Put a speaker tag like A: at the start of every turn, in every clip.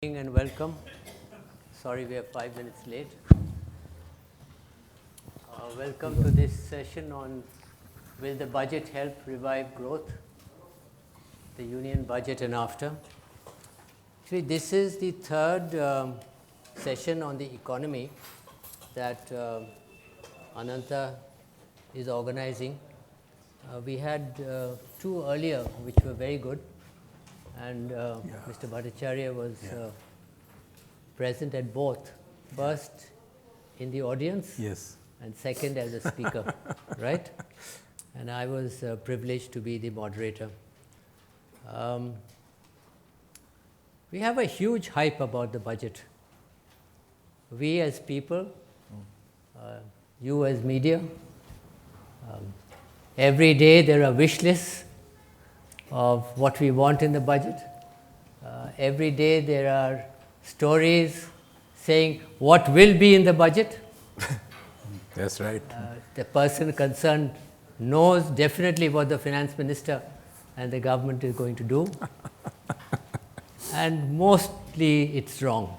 A: And welcome. Sorry we are 5 minutes late. Welcome to this session on Will the Budget Help Revive Growth? The Union Budget and After. Actually, this is the third session on the economy that Ananta is organizing. We had two earlier which were very good, and Mr. Bhattacharya was present at both, first in the audience,
B: yes,
A: and second as a speaker, right? And I was privileged to be the moderator. We have a huge hype about the budget. We as people, you as media, every day there are wish lists of what we want in the budget. Every day there are stories saying what will be in the budget.
B: that's right.
A: The person concerned knows definitely what the finance minister and the government is going to do. And mostly it's wrong.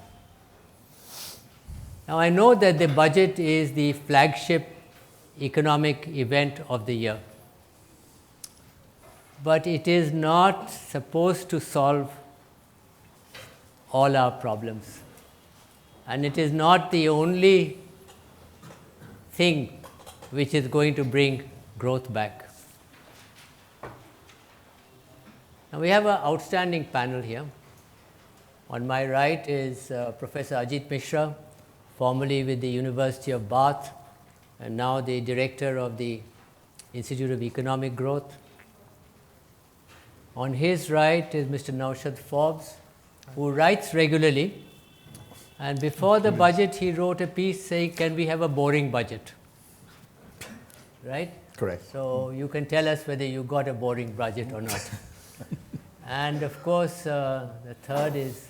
A: Now I know that the budget is the flagship economic event of the year, but it is not supposed to solve all our problems, and it is not the only thing which is going to bring growth back. Now we have an outstanding panel here. On my right is Professor Ajit Mishra, formerly with the University of Bath and now the director of the Institute of Economic Growth. On his right is Mr. Naushad Forbes, who writes regularly, and before the budget he wrote a piece saying, can we have a boring budget? Right?
B: Correct.
A: So you can tell us whether you got a boring budget or not. And of course, the third is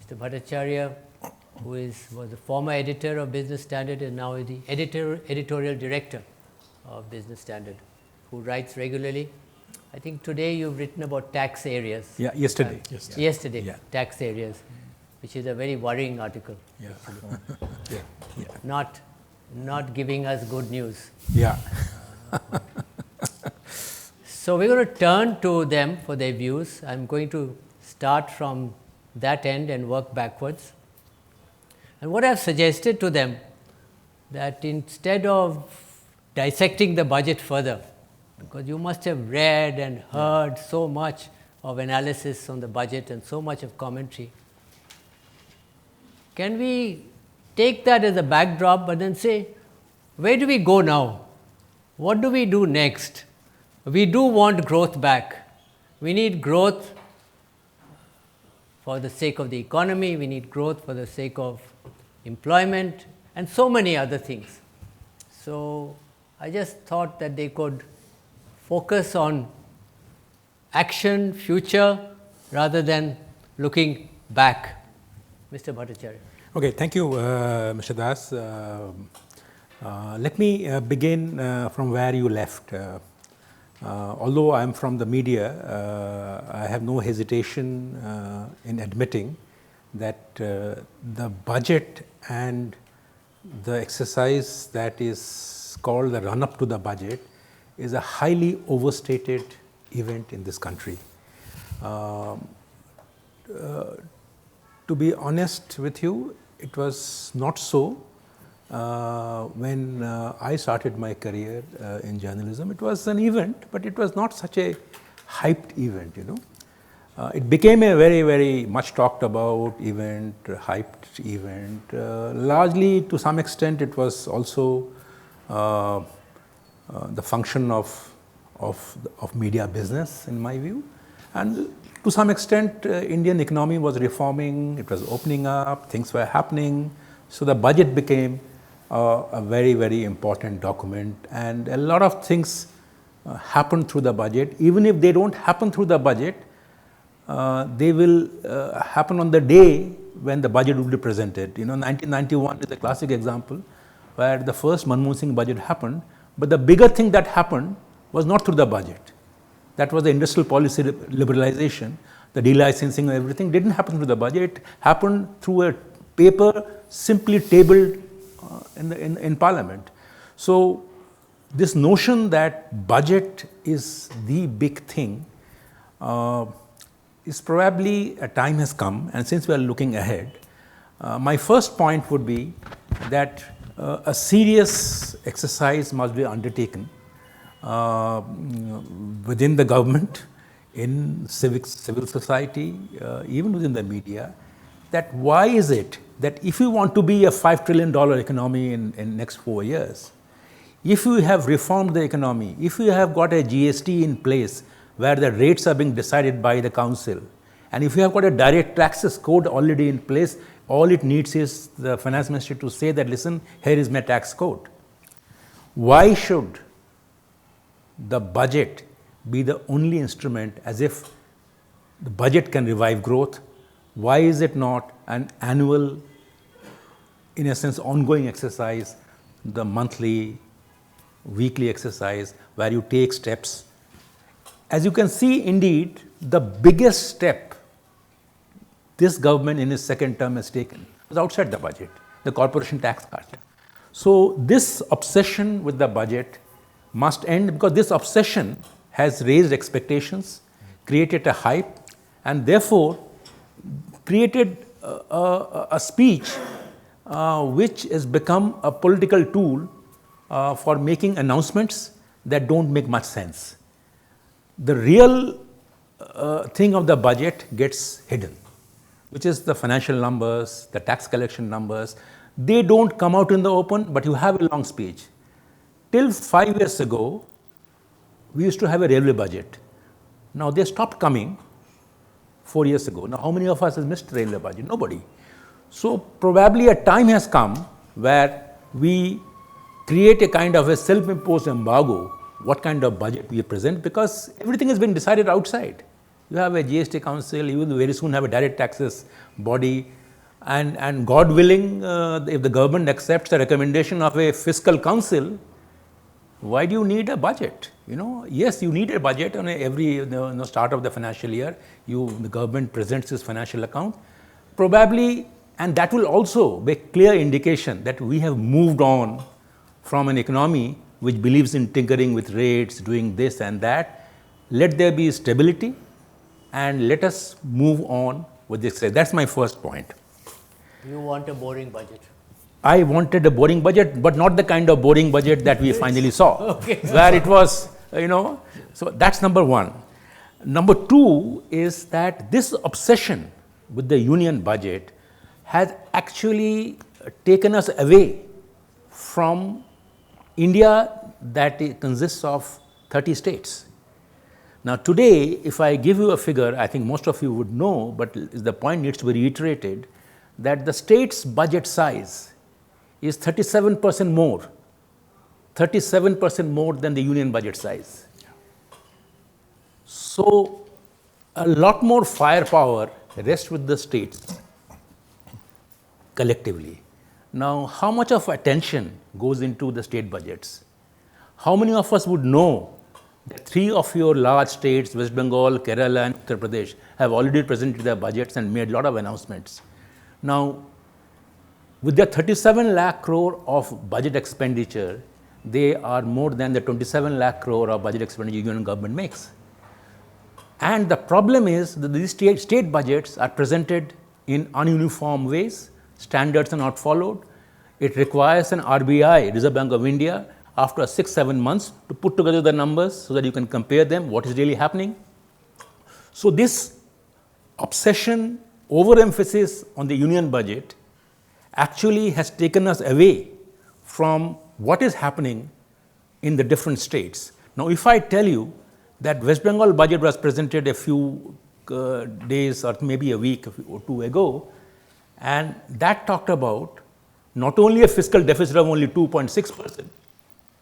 A: Mr. Bhattacharya, who was the former editor of Business Standard and now is the editorial director of Business Standard, who writes regularly. I think today you've written about tax areas.
B: Yeah, yesterday.
A: Yesterday,
B: Yeah.
A: tax areas, which is a very worrying article.
B: Yeah. Yeah. Yeah.
A: Not giving us good news.
B: Yeah.
A: So we're going to turn to them for their views. I'm going to start from that end and work backwards. And what I've suggested to them, that instead of dissecting the budget further, because you must have read and heard so much of analysis on the budget and so much of commentary, can we take that as a backdrop but then say, where do we go now? What do we do next? We do want growth back. We need growth for the sake of the economy, we need growth for the sake of employment and so many other things. So I just thought that they could focus on action, future, rather than looking back. Mr. Bhattacharya.
B: Okay, thank you, Mr. Das. Let me begin from where you left. Although I am from the media, I have no hesitation in admitting that the budget and the exercise that is called the run-up to the budget is a highly overstated event in this country. To be honest with you, it was not so when I started my career in journalism. It was an event, but it was not such a hyped event, you know. It became a very, very much talked about event, hyped event. Largely, to some extent, it was also the function of media business, in my view. And to some extent, Indian economy was reforming, it was opening up, things were happening. So the budget became a very, very important document, and a lot of things happen through the budget. Even if they don't happen through the budget, they will happen on the day when the budget will be presented. You know, 1991 is a classic example where the first Manmohan Singh budget happened, but the bigger thing that happened was not through the budget. That was the industrial policy liberalization. the delicensing and everything didn't happen through the budget. It happened through a paper simply tabled in Parliament. So this notion that budget is the big thing is probably a time has come, and since we are looking ahead, my first point would be that a serious exercise must be undertaken within the government, in civil society, even within the media, that why is it that if you want to be a $5 trillion economy in next 4 years, if you have reformed the economy, if you have got a GST in place where the rates are being decided by the council, and if you have got a direct taxes code already in place, all it needs is the finance ministry to say that, listen, here is my tax code. Why should the budget be the only instrument, as if the budget can revive growth? Why is it not an annual, in a sense, ongoing exercise, the monthly, weekly exercise, where you take steps? As you can see, indeed, the biggest step this government in its second term has taken was outside the budget, the corporation tax cut. So this obsession with the budget must end, because this obsession has raised expectations, created a hype, and therefore created a speech which has become a political tool for making announcements that don't make much sense. The real thing of the budget gets hidden, which is the financial numbers, the tax collection numbers. They don't come out in the open, but you have a long speech. Till 5 years ago, we used to have a railway budget. Now they stopped coming 4 years ago. Now how many of us has missed railway budget? Nobody. So probably a time has come where we create a kind of a self-imposed embargo, what kind of budget we present, because everything has been decided outside. You have a GST council, you will very soon have a direct taxes body, and God willing, if the government accepts the recommendation of a fiscal council, why do you need a budget? Yes, you need a budget on every start of the financial year. The government presents its financial account. Probably, and that will also be a clear indication that we have moved on from an economy which believes in tinkering with rates, doing this and that. Let there be stability, and let us move on with this. That's my first point.
A: You want a boring budget?
B: I wanted a boring budget, but not the kind of boring budget that we finally saw,
A: Okay.
B: where it was, so that's number one. Number two is that this obsession with the union budget has actually taken us away from India, that consists of 30 states. Now today, if I give you a figure, I think most of you would know, but the point needs to be reiterated, that the state's budget size is 37% more, 37% more than the union budget size. So a lot more firepower rests with the states collectively. Now, how much of attention goes into the state budgets? How many of us would know that 3 of your large states, West Bengal, Kerala and Uttar Pradesh, have already presented their budgets and made a lot of announcements? Now, with their 37 lakh crore of budget expenditure, they are more than the 27 lakh crore of budget expenditure union government makes. And the problem is that these state budgets are presented in ununiform ways, standards are not followed. It requires an RBI, Reserve Bank of India, after 6-7 months to put together the numbers so that you can compare them, what is really happening. So this obsession, overemphasis on the union budget actually has taken us away from what is happening in the different states. Now, if I tell you that West Bengal budget was presented a few days or maybe a week or two ago, and that talked about not only a fiscal deficit of only 2.6%,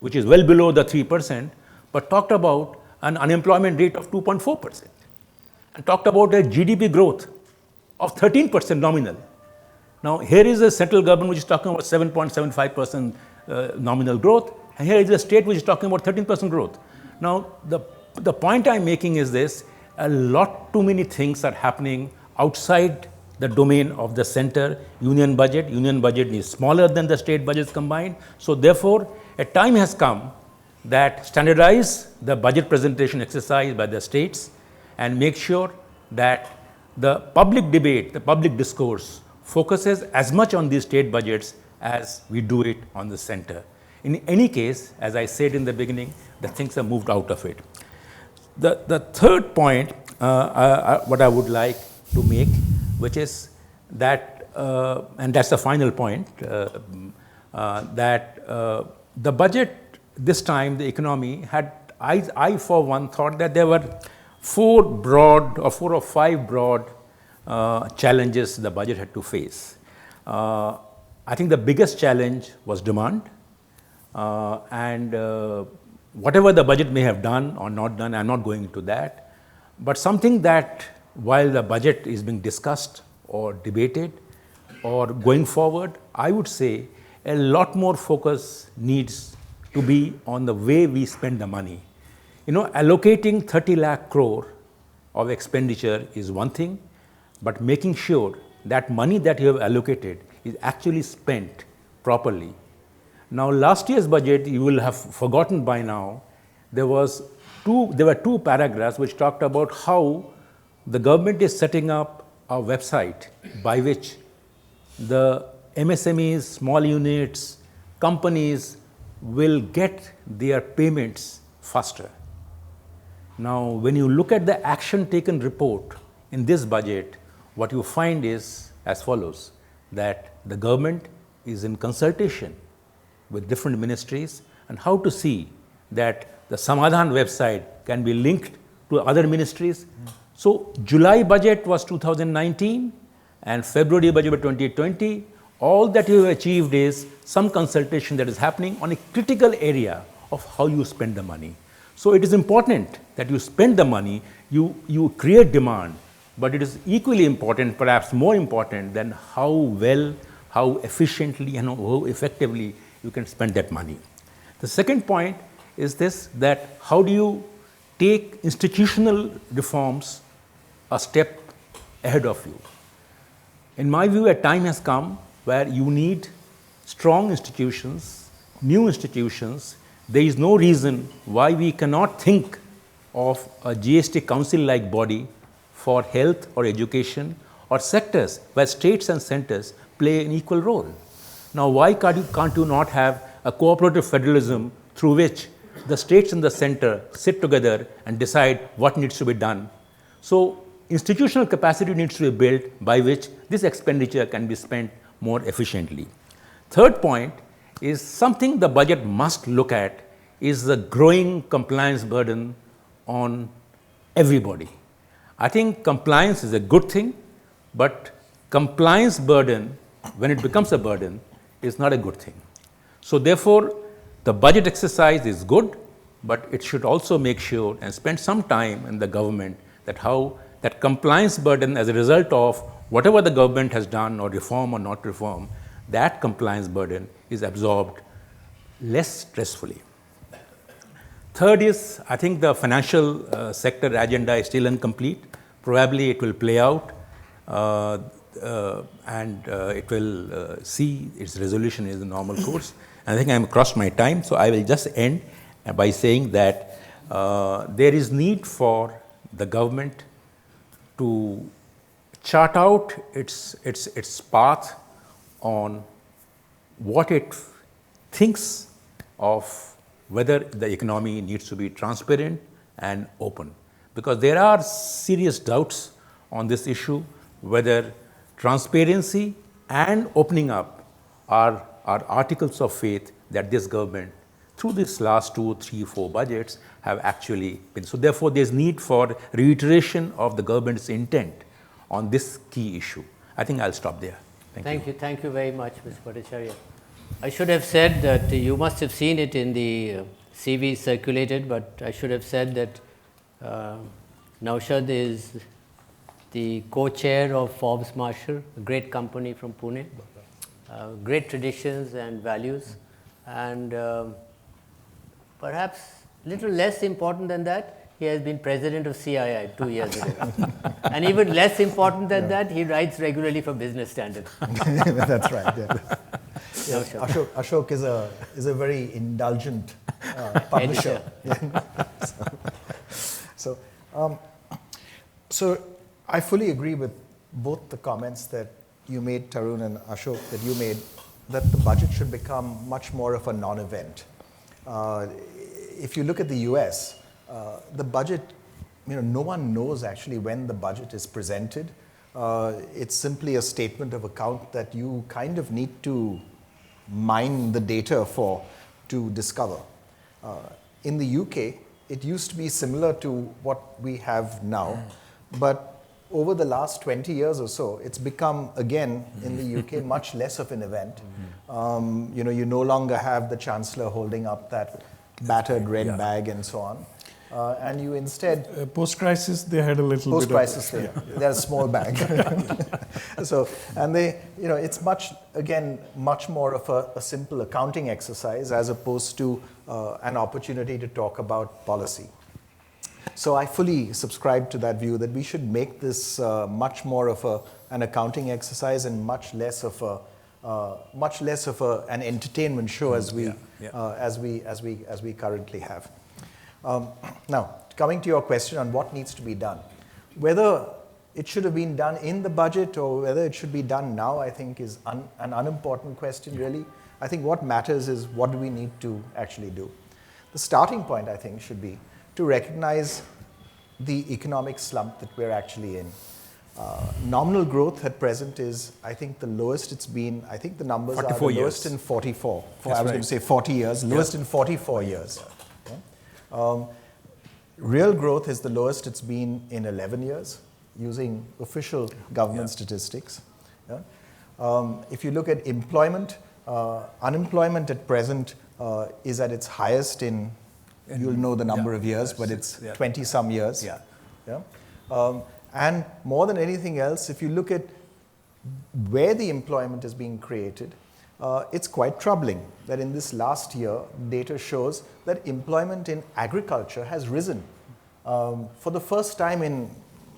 B: which is well below the 3%, but talked about an unemployment rate of 2.4%, and talked about a GDP growth of 13% nominal. Now, here is a central government which is talking about 7.75% nominal growth, and here is a state which is talking about 13% growth. Now, the point I am making is this, a lot too many things are happening outside the domain of the center union budget. Union budget is smaller than the state budgets combined. So therefore, a time has come that standardize the budget presentation exercise by the states and make sure that the public debate, the public discourse focuses as much on these state budgets as we do it on the center. In any case, as I said in the beginning, the things are moved out of it. The third point, what I would like to make, which is that, and that's the final point, that the budget this time, the economy had, I for one thought that there were four or five broad challenges the budget had to face. I think the biggest challenge was demand, and whatever the budget may have done or not done, I'm not going into that, but something that while the budget is being discussed or debated or going forward, I would say a lot more focus needs to be on the way we spend the money. You know, allocating 30 lakh crore of expenditure is one thing, but making sure that money that you have allocated is actually spent properly. Now, last year's budget, you will have forgotten by now, there were two paragraphs which talked about how the government is setting up a website by which the MSMEs, small units, companies will get their payments faster. Now, when you look at the action taken report in this budget, what you find is as follows, that the government is in consultation with different ministries and how to see that the Samadhan website can be linked to other ministries. So, July budget was 2019 and February budget was 2020. All that you have achieved is some consultation that is happening on a critical area of how you spend the money. So, it is important that you spend the money, you create demand, but it is equally important, perhaps more important than how well, how efficiently and how effectively you can spend that money. The second point is this, that how do you take institutional reforms a step ahead of you? In my view, a time has come where you need strong institutions, new institutions. There is no reason why we cannot think of a GST council-like body for health or education or sectors where states and centers play an equal role. Now, why can't you not have a cooperative federalism through which the states and the center sit together and decide what needs to be done? So, institutional capacity needs to be built by which this expenditure can be spent more efficiently. Third point is something the budget must look at is the growing compliance burden on everybody. I think compliance is a good thing, but compliance burden, when it becomes a burden, is not a good thing. So therefore, the budget exercise is good, but it should also make sure and spend some time in the government that how that compliance burden as a result of whatever the government has done or reform or not reform, that compliance burden is absorbed less stressfully. Third is, I think the financial sector agenda is still incomplete. Probably it will play out and it will see its resolution in the normal course. And I think I am across my time, so I will just end by saying that there is need for the government to chart out its path on what it thinks of whether the economy needs to be transparent and open. Because there are serious doubts on this issue, whether transparency and opening up are articles of faith that this government, through these last 2, 3, 4 budgets, have actually been. So therefore, there is need for reiteration of the government's intent on this key issue. I think I'll stop there. Thank you.
A: Thank you very much, Mr. Bhattacharya. I should have said that you must have seen it in the CV circulated, but I should have said that Naushad is the co-chair of Forbes Marshall, a great company from Pune, great traditions and values, and perhaps little less important than that, he has been president of CII 2 years ago. And even less important than that, he writes regularly for Business Standard.
C: That's right. Yeah.
A: No, sure.
C: Ashok is a very indulgent publisher. So I fully agree with both the comments that you made, Tarun and Ashok, that you made, that the budget should become much more of a non-event. If you look at the US, the budget, no one knows actually when the budget is presented. It's simply a statement of account that you kind of need to mine the data for to discover. In the UK, it used to be similar to what we have now, but over the last 20 years or so, it's become, again, in the UK, much less of an event. You no longer have the Chancellor holding up that battered red bag and so on. And you instead...
D: post-crisis, they had a little
C: post-crisis, they had a small bag. So, and it's much more of a simple accounting exercise as opposed to an opportunity to talk about policy. So I fully subscribe to that view that we should make this much more of an accounting exercise and much less of an entertainment show as we currently have. Now, coming to your question on what needs to be done, whether it should have been done in the budget or whether it should be done now, I think is an unimportant question, really. I think what matters is what do we need to actually do. The starting point, I think, should be to recognize the economic slump that we're actually in. Nominal growth at present is, I think, the lowest it's been. I think the numbers are the lowest in 44. I was going to say 40 years, lowest in 44 years. Real growth is the lowest it's been in 11 years, using official government statistics. If you look at employment, unemployment at present is at its highest in, you'll know the number of years, but it's 20-some years. And more than anything else, if you look at where the employment is being created, it's quite troubling that in this last year, data shows that employment in agriculture has risen for the first time in,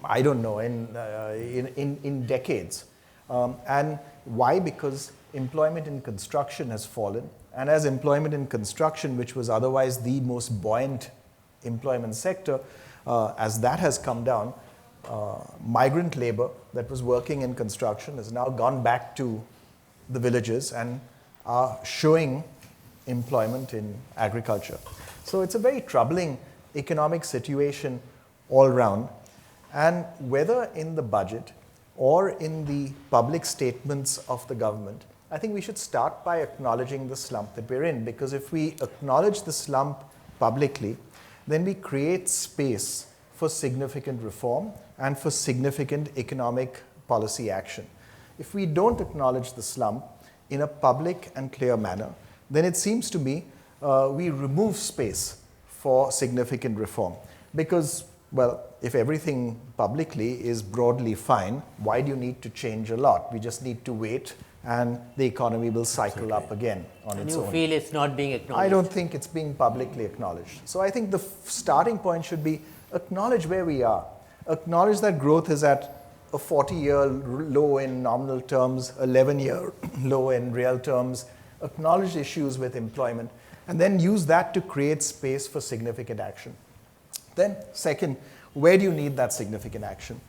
C: I don't know, in decades. And why? Because employment in construction has fallen. And as employment in construction, which was otherwise the most buoyant employment sector, as that has come down, migrant labor that was working in construction has now gone back to the villages and are showing employment in agriculture. So it's a very troubling economic situation all round. And whether in the budget or in the public statements of the government, I think we should start by acknowledging the slump that we're in, because if we acknowledge the slump publicly, then we create space for significant reform and for significant economic policy action. If we don't acknowledge the slump in a public and clear manner, then it seems to me we remove space for significant reform. Because, well, if everything publicly is broadly fine, why do you need to change a lot? We just need to wait and the economy will cycle up again on its own.
A: And you feel it's not being acknowledged?
C: I don't think it's being publicly acknowledged. So I think the starting point should be acknowledge where we are. Acknowledge that growth is at a 40-year low in nominal terms, 11-year low in real terms. Acknowledge issues with employment, and then use that to create space for significant action. Then, second, where do you need that significant action?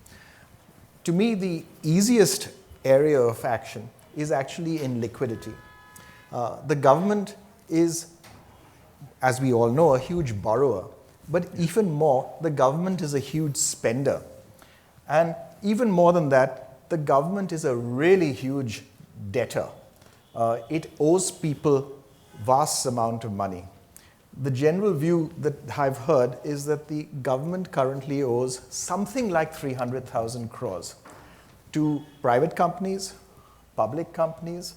C: To me, the easiest area of action is actually in liquidity. The government is, as we all know, a huge borrower, but even more, the government is a huge spender. And even more than that, the government is a really huge debtor. It owes people vast amount of money. The general view that I've heard is that the government currently owes something like 300,000 crores to private companies, public companies,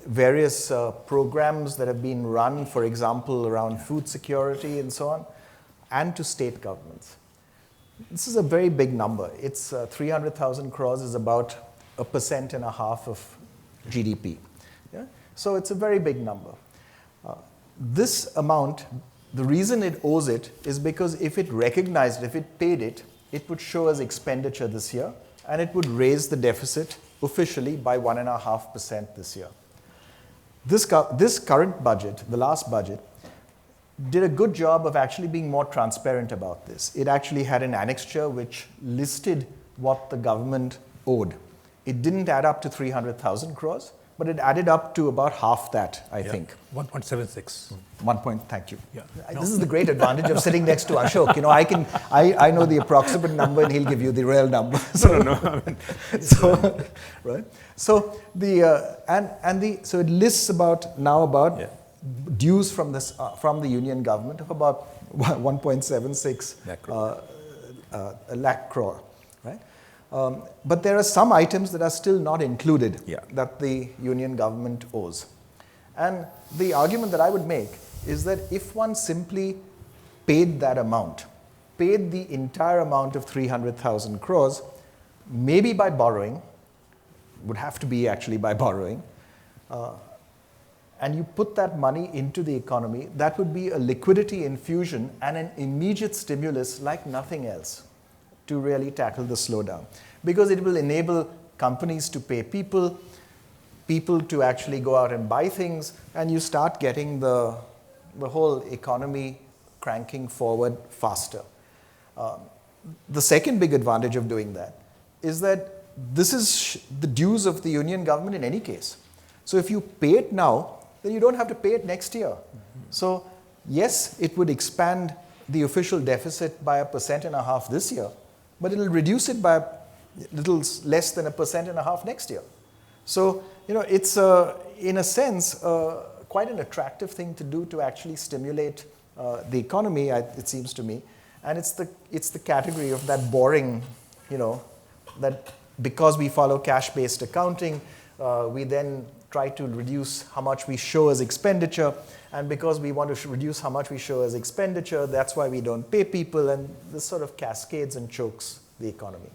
C: various programs that have been run, for example, around food security and so on, and to state governments. This is a very big number. It's 300,000 crores is about 1.5% of GDP. Yeah? So it's a very big number. This amount The reason it owes it is because if it recognized, if it paid it, it would show as expenditure this year, and it would raise the deficit officially by 1.5% this year. This current budget, the last budget, did a good job of actually being more transparent about this. It actually had an annexure which listed what the government owed. It didn't add up to 300,000 crores, but it added up to about half that, I think.
B: 1.76.
C: Thank you.
B: Yeah.
C: This is the great advantage of sitting next to Ashok. You know, I know the approximate number and he'll give you the real number. So,
B: No.
C: right. So so it lists about dues from the union government of about 1.76 lakh crore, right? But there are some items that are still not included that the union government owes. And the argument that I would make is that if one simply paid that amount, paid the entire amount of 300,000 crores, maybe by borrowing, would have to be actually by borrowing, and you put that money into the economy, that would be a liquidity infusion and an immediate stimulus like nothing else to really tackle the slowdown. Because it will enable companies to pay people to actually go out and buy things, and you start getting the whole economy cranking forward faster. The second big advantage of doing that is that this is the dues of the union government in any case. So if you pay it now, then you don't have to pay it next year. So yes, it would expand the official deficit by 1.5% this year, but it'll reduce it by a little less than 1.5% next year. So, you know, it's in a sense quite an attractive thing to do to actually stimulate the economy, it seems to me. And it's the category of that boring, you know, that because we follow cash-based accounting, we then try to reduce how much we show as expenditure, and because we want to reduce how much we show as expenditure, that's why we don't pay people, and this sort of cascades and chokes the economy.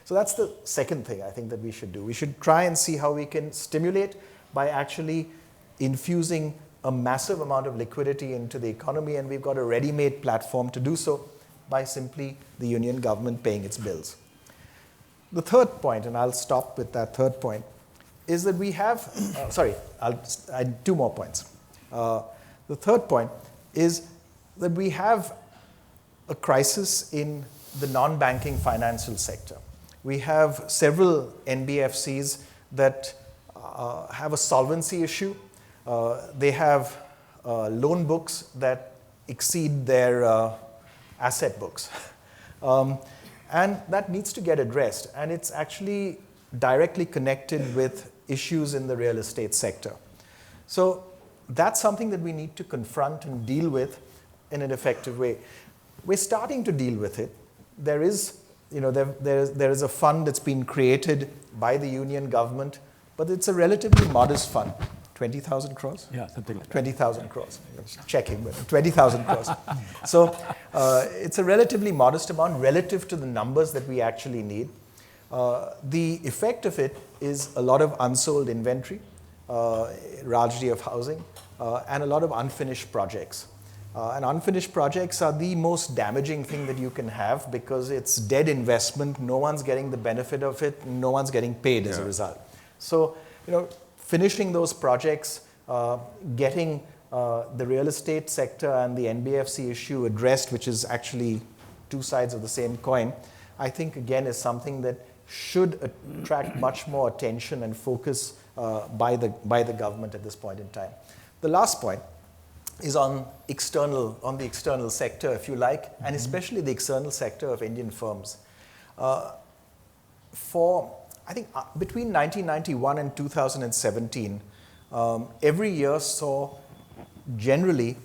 C: So that's the second thing I think that we should do. We should try and see how we can stimulate by actually infusing a massive amount of liquidity into the economy, and we've got a ready-made platform to do so by simply the union government paying its bills. The third point, and I'll stop with that third point, is that we have, I two more points. The third point is that we have a crisis in the non-banking financial sector. We have several NBFCs that have a solvency issue. They have loan books that exceed their asset books. And that needs to get addressed. And it's actually directly connected with issues in the real estate sector. So that's something that we need to confront and deal with in an effective way. We're starting to deal with it. There is a fund that's been created by the union government, but it's a relatively modest fund. 20,000 crores?
B: Yeah, something like that.
C: 20,000 crores. Checking, but 20,000 crores. So it's a relatively modest amount relative to the numbers that we actually need. The effect of it is a lot of unsold inventory, largely of housing, and a lot of unfinished projects. And unfinished projects are the most damaging thing that you can have because it's dead investment. No one's getting the benefit of it. No one's getting paid as a result. So, finishing those projects, getting the real estate sector and the NBFC issue addressed, which is actually two sides of the same coin, I think again is something that should attract much more attention and focus by the government at this point in time. The last point is on the external sector, if you like, and especially the external sector of Indian firms. I think between 1991 and 2017, every year saw generally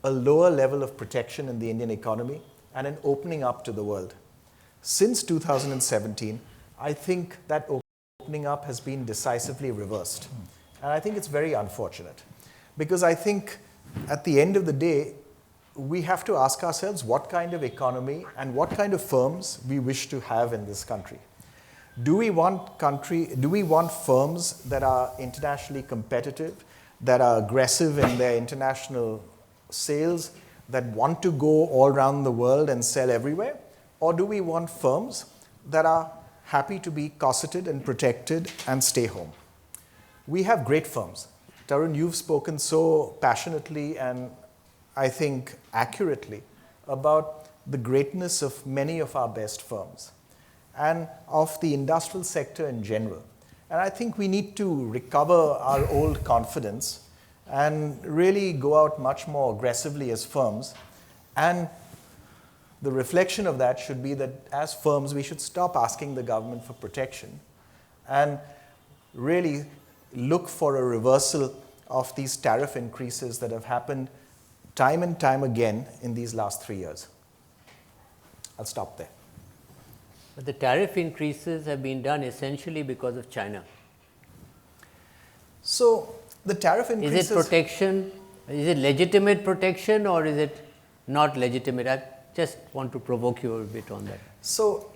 C: a lower level of protection in the Indian economy and an opening up to the world. Since 2017, I think that opening up has been decisively reversed. And I think it's very unfortunate because I think at the end of the day, we have to ask ourselves what kind of economy and what kind of firms we wish to have in this country. Do we want firms that are internationally competitive, that are aggressive in their international sales, that want to go all around the world and sell everywhere? Or do we want firms that are happy to be corseted and protected and stay home? We have great firms. Tarun, you've spoken so passionately and I think accurately about the greatness of many of our best firms and of the industrial sector in general. And I think we need to recover our old confidence and really go out much more aggressively as firms. And the reflection of that should be that as firms, we should stop asking the government for protection and really look for a reversal of these tariff increases that have happened time and time again in these last 3 years. I'll stop there.
A: But the tariff increases have been done essentially because of China.
C: So the tariff increases...
A: Is it protection? Is it legitimate protection or is it not legitimate? I just want to provoke you a bit on that.
C: So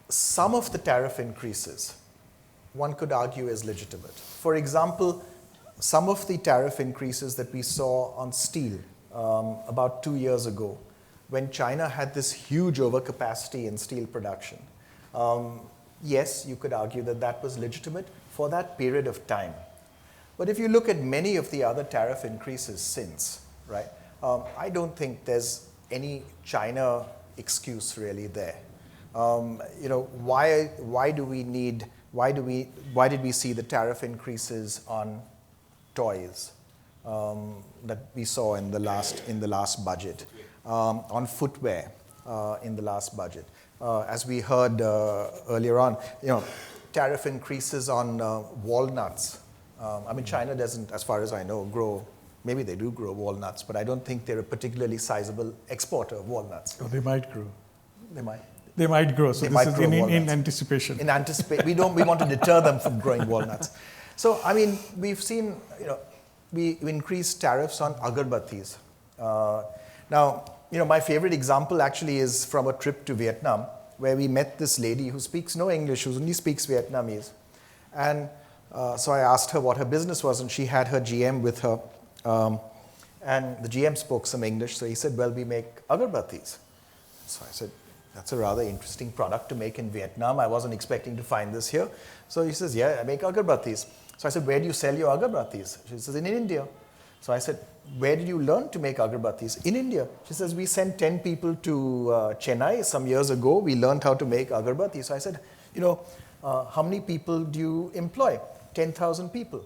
C: some of the tariff increases, one could argue, is legitimate. For example, some of the tariff increases that we saw on steel about 2 years ago, when China had this huge overcapacity in steel production. Yes, you could argue that that was legitimate for that period of time. But if you look at many of the other tariff increases since, right, I don't think there's any China excuse really there. Why did we see the tariff increases on toys that we saw in the last budget, on footwear in the last budget? As we heard earlier on, tariff increases on walnuts. China doesn't, as far as I know, grow. Maybe they do grow walnuts, but I don't think they're a particularly sizable exporter of walnuts.
D: Oh, they might grow.
C: They might.
D: They might grow. So
C: They
D: this
C: might
D: is
C: grow
D: in
C: walnuts.
D: anticipation.
C: In anticipation, we want to deter them from growing walnuts. So we've seen, we increased tariffs on agarbattis. Now, my favorite example actually is from a trip to Vietnam, where we met this lady who speaks no English, who only speaks Vietnamese. And so I asked her what her business was, and she had her GM with her. And the GM spoke some English, so he said, well, we make agarbattis. So I said, that's a rather interesting product to make in Vietnam. I wasn't expecting to find this here. So he says, yeah, I make agarbattis. So I said, where do you sell your agarbattis? She says, in India. So I said, where did you learn to make agarbattis? In India. She says, we sent 10 people to Chennai some years ago. We learned how to make agarbattis. So I said, how many people do you employ? 10,000 people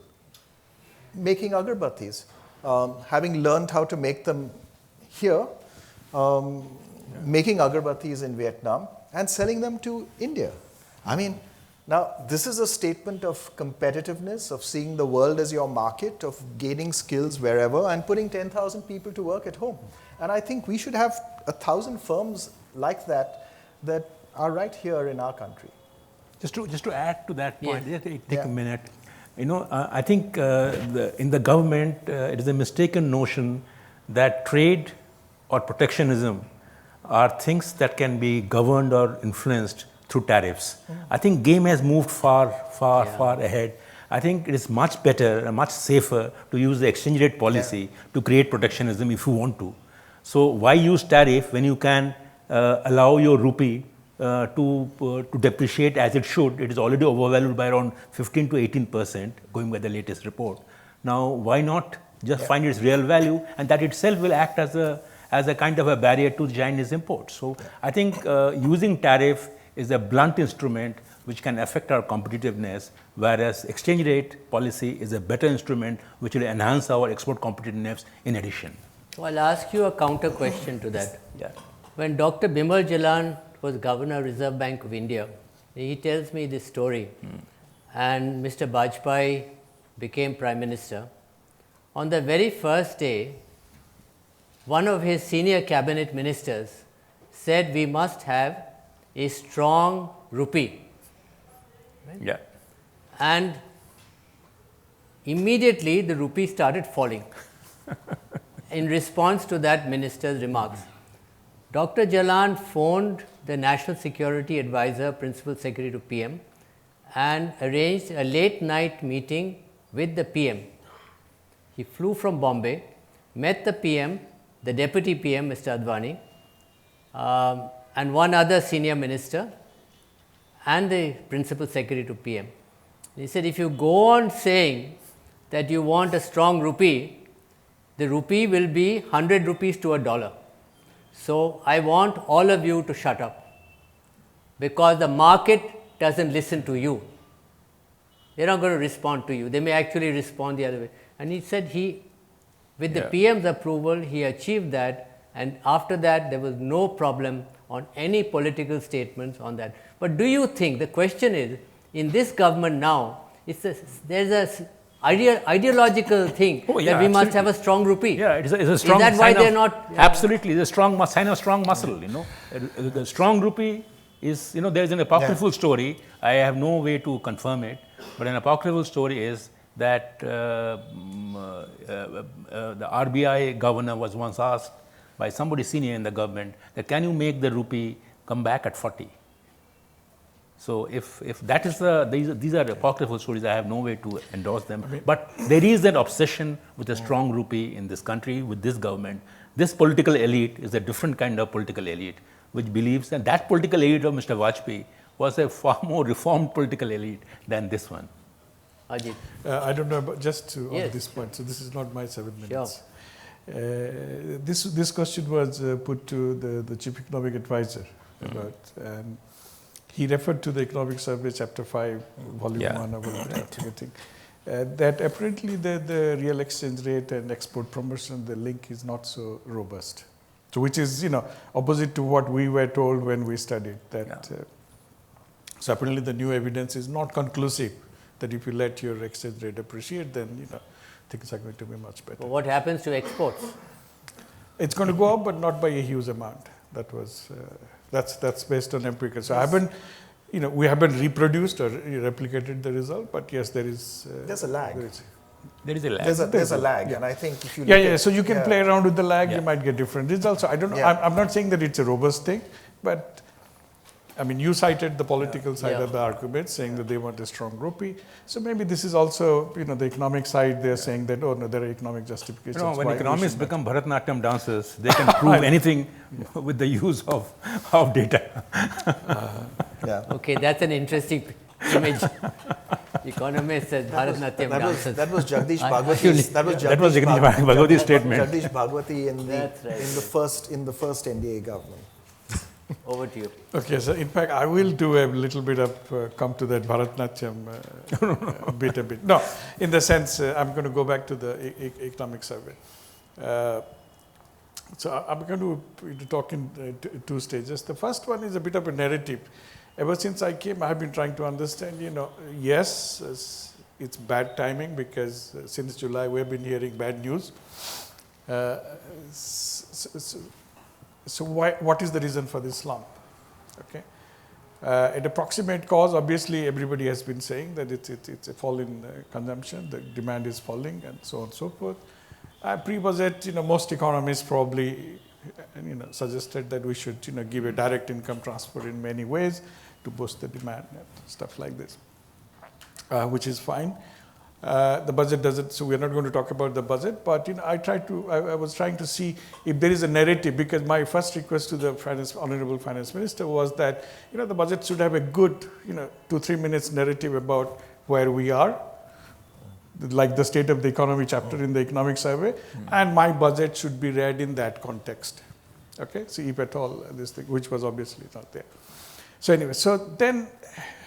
C: making agarbattis. Having learned how to make them here, making agarbattis in Vietnam and selling them to India. Now this is a statement of competitiveness, of seeing the world as your market, of gaining skills wherever and putting 10,000 people to work at home. And I think we should have 1,000 firms like that are right here in our country.
B: Just to add to that point,
A: Yeah.
B: just take a minute. I think in the government, it is a mistaken notion that trade or protectionism are things that can be governed or influenced through tariffs. I think game has moved far ahead. I think it is much better and much safer to use the exchange rate policy to create protectionism if you want to. So why use tariff when you can allow your rupee to depreciate as it should? It is already overvalued by around 15 to 18%, going by the latest report. Now, why not just find its real value, and that itself will act as a kind of a barrier to Chinese imports. So I think using tariff is a blunt instrument which can affect our competitiveness, whereas exchange rate policy is a better instrument which will enhance our export competitiveness in addition.
A: So I'll ask you a counter question to that.
B: Yeah.
A: When Dr. Bimal Jalan was Governor, Reserve Bank of India, he tells me this story, and Mr. Bajpai became Prime Minister. On the very first day, one of his senior cabinet ministers said we must have a strong rupee. Right?
B: Yeah.
A: And immediately the rupee started falling in response to that minister's remarks. Dr. Jalan phoned the National Security Advisor, Principal Secretary to PM, and arranged a late night meeting with the PM. He flew from Bombay, met the PM, the Deputy PM, Mr. Advani, and one other senior minister and the Principal Secretary to PM. He said, if you go on saying that you want a strong rupee, the rupee will be 100 rupees to a dollar. So, I want all of you to shut up, because the market doesn't listen to you. They are not going to respond to you. They may actually respond the other way. And he said with the PM's approval, he achieved that, and after that there was no problem on any political statements on that. But do you think, the question is, in this government now, there's a ideological thing that we must have a strong rupee.
B: Yeah, it's a strong.
A: Is that why they're not?
B: Absolutely, it's a strong sign of strong muscle. The strong rupee is, there is an apocryphal story. I have no way to confirm it, but an apocryphal story is that the RBI governor was once asked by somebody senior in the government that, can you make the rupee come back at 40? So if that is these are apocryphal stories, I have no way to endorse them. But there is an obsession with a strong rupee in this country, with this government. This political elite is a different kind of political elite, which believes that that political elite of Mr. Vajpayee was a far more reformed political elite than this one.
A: Ajit.
D: I don't know, but just on this point. So this is not my 7 minutes.
A: Sure.
D: This question was put to the Chief Economic Advisor about, and he referred to the Economic Survey, Chapter 5, Volume 1, or whatever, that apparently the real exchange rate and export promotion, the link is not so robust. So which is, opposite to what we were told when we studied. So apparently the new evidence is not conclusive, that if you let your exchange rate appreciate, then, things are going to be much better.
A: Well, what happens to exports?
D: It's going to go up, but not by a huge amount. That was... That's based on empirical. So I haven't, we haven't reproduced or replicated the result, but yes, there's
C: a lag.
B: There is a lag.
C: There's a lag, and I think if you
D: so you can play around with the lag, you might get different results. So I don't know. I'm not saying that it's a robust thing, but I mean, you cited the political side of the argument, saying that they want a strong rupee. So maybe this is also, the economic side. They're saying that, oh no, there are economic justifications.
B: When economists become Bharatanatyam dancers, they can prove anything with the use of data.
A: Okay, that's an interesting image. Economists as Bharatanatyam dancers.
C: That was Jagdish Bhagwati's.
B: That was Jagdish Bhagwati's statement.
C: Jagdish Bhagwati in the first NDA government.
A: Over to you.
D: Okay, so in fact, I will do a little bit of come to that Bharatanatyam bit a bit. No, in the sense, I'm going to go back to the economic survey. So I'm going to talk in two stages. The first one is a bit of a narrative. Ever since I came, I have been trying to understand, yes, it's bad timing because since July we have been hearing bad news. So what is the reason for this slump? Okay, an approximate cause, obviously everybody has been saying that it's a fall in consumption, the demand is falling, and so on and so forth. Pre-budget, most economists probably suggested that we should give a direct income transfer in many ways to boost the demand and stuff like this, which is fine. The budget doesn't, so we're not going to talk about the budget, but I was trying to see if there is a narrative, because my first request to the Honorable Finance Minister was that, the budget should have a good, 2-3 minutes narrative about where we are, like the state of the economy chapter in the economic survey, and my budget should be read in that context. Okay, so if at all, this thing, which was obviously not there. So anyway, so then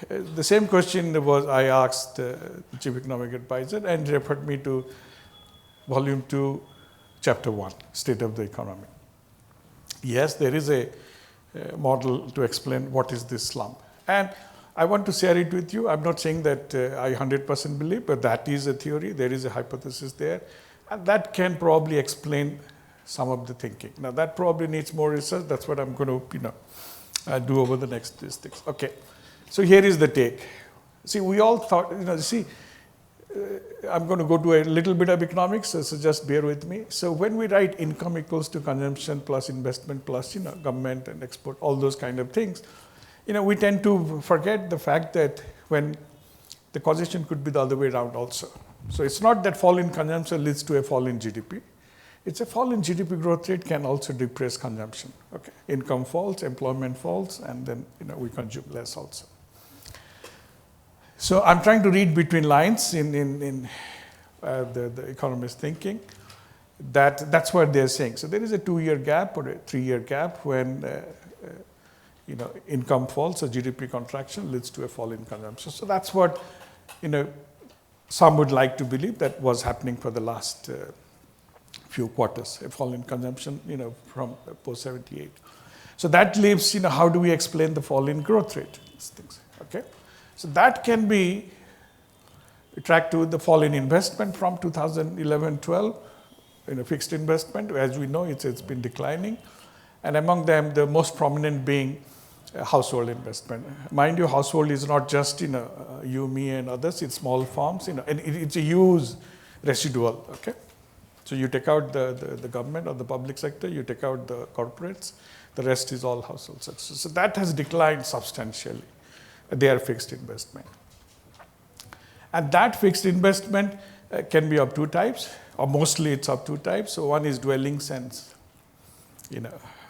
D: the same question I asked the Chief Economic Advisor, and referred me to Volume 2, Chapter 1, State of the Economy. Yes, there is a model to explain what is this slump. And I want to share it with you. I'm not saying that I 100% believe, but that is a theory. There is a hypothesis there. And that can probably explain some of the thinking. Now, that probably needs more research. That's what I'm going to, do over the next things. Okay. So here is the take. See, we all thought, I'm going to go to a little bit of economics, so just bear with me. So when we write income equals to consumption plus investment plus, government and export, all those kind of things, we tend to forget the fact that when the causation could be the other way around also. So it's not that fall in consumption leads to a fall in GDP. it's a fall in GDP growth rate can also depress consumption. Okay, income falls, employment falls, and then we consume less also. So I'm trying to read between lines in the economist thinking. That's what they're saying. So there is a 2-year gap or a 3-year gap when income falls, so GDP contraction leads to a fall in consumption. So that's what some would like to believe that was happening for the last few quarters, a fall in consumption, from post-78. So that leaves, how do we explain the fall in growth rate? These things, okay? So that can be tracked to the fall in investment from 2011-12, fixed investment. As we know, it's been declining. And among them, the most prominent being household investment. Mind you, household is not just, you, me, and others. It's small farms, and it's a huge residual, okay? So you take out the government or the public sector, you take out the corporates, the rest is all household sector. So that has declined substantially. They are fixed investment. And that fixed investment can be of two types, or mostly it's of two types. So one is dwellings and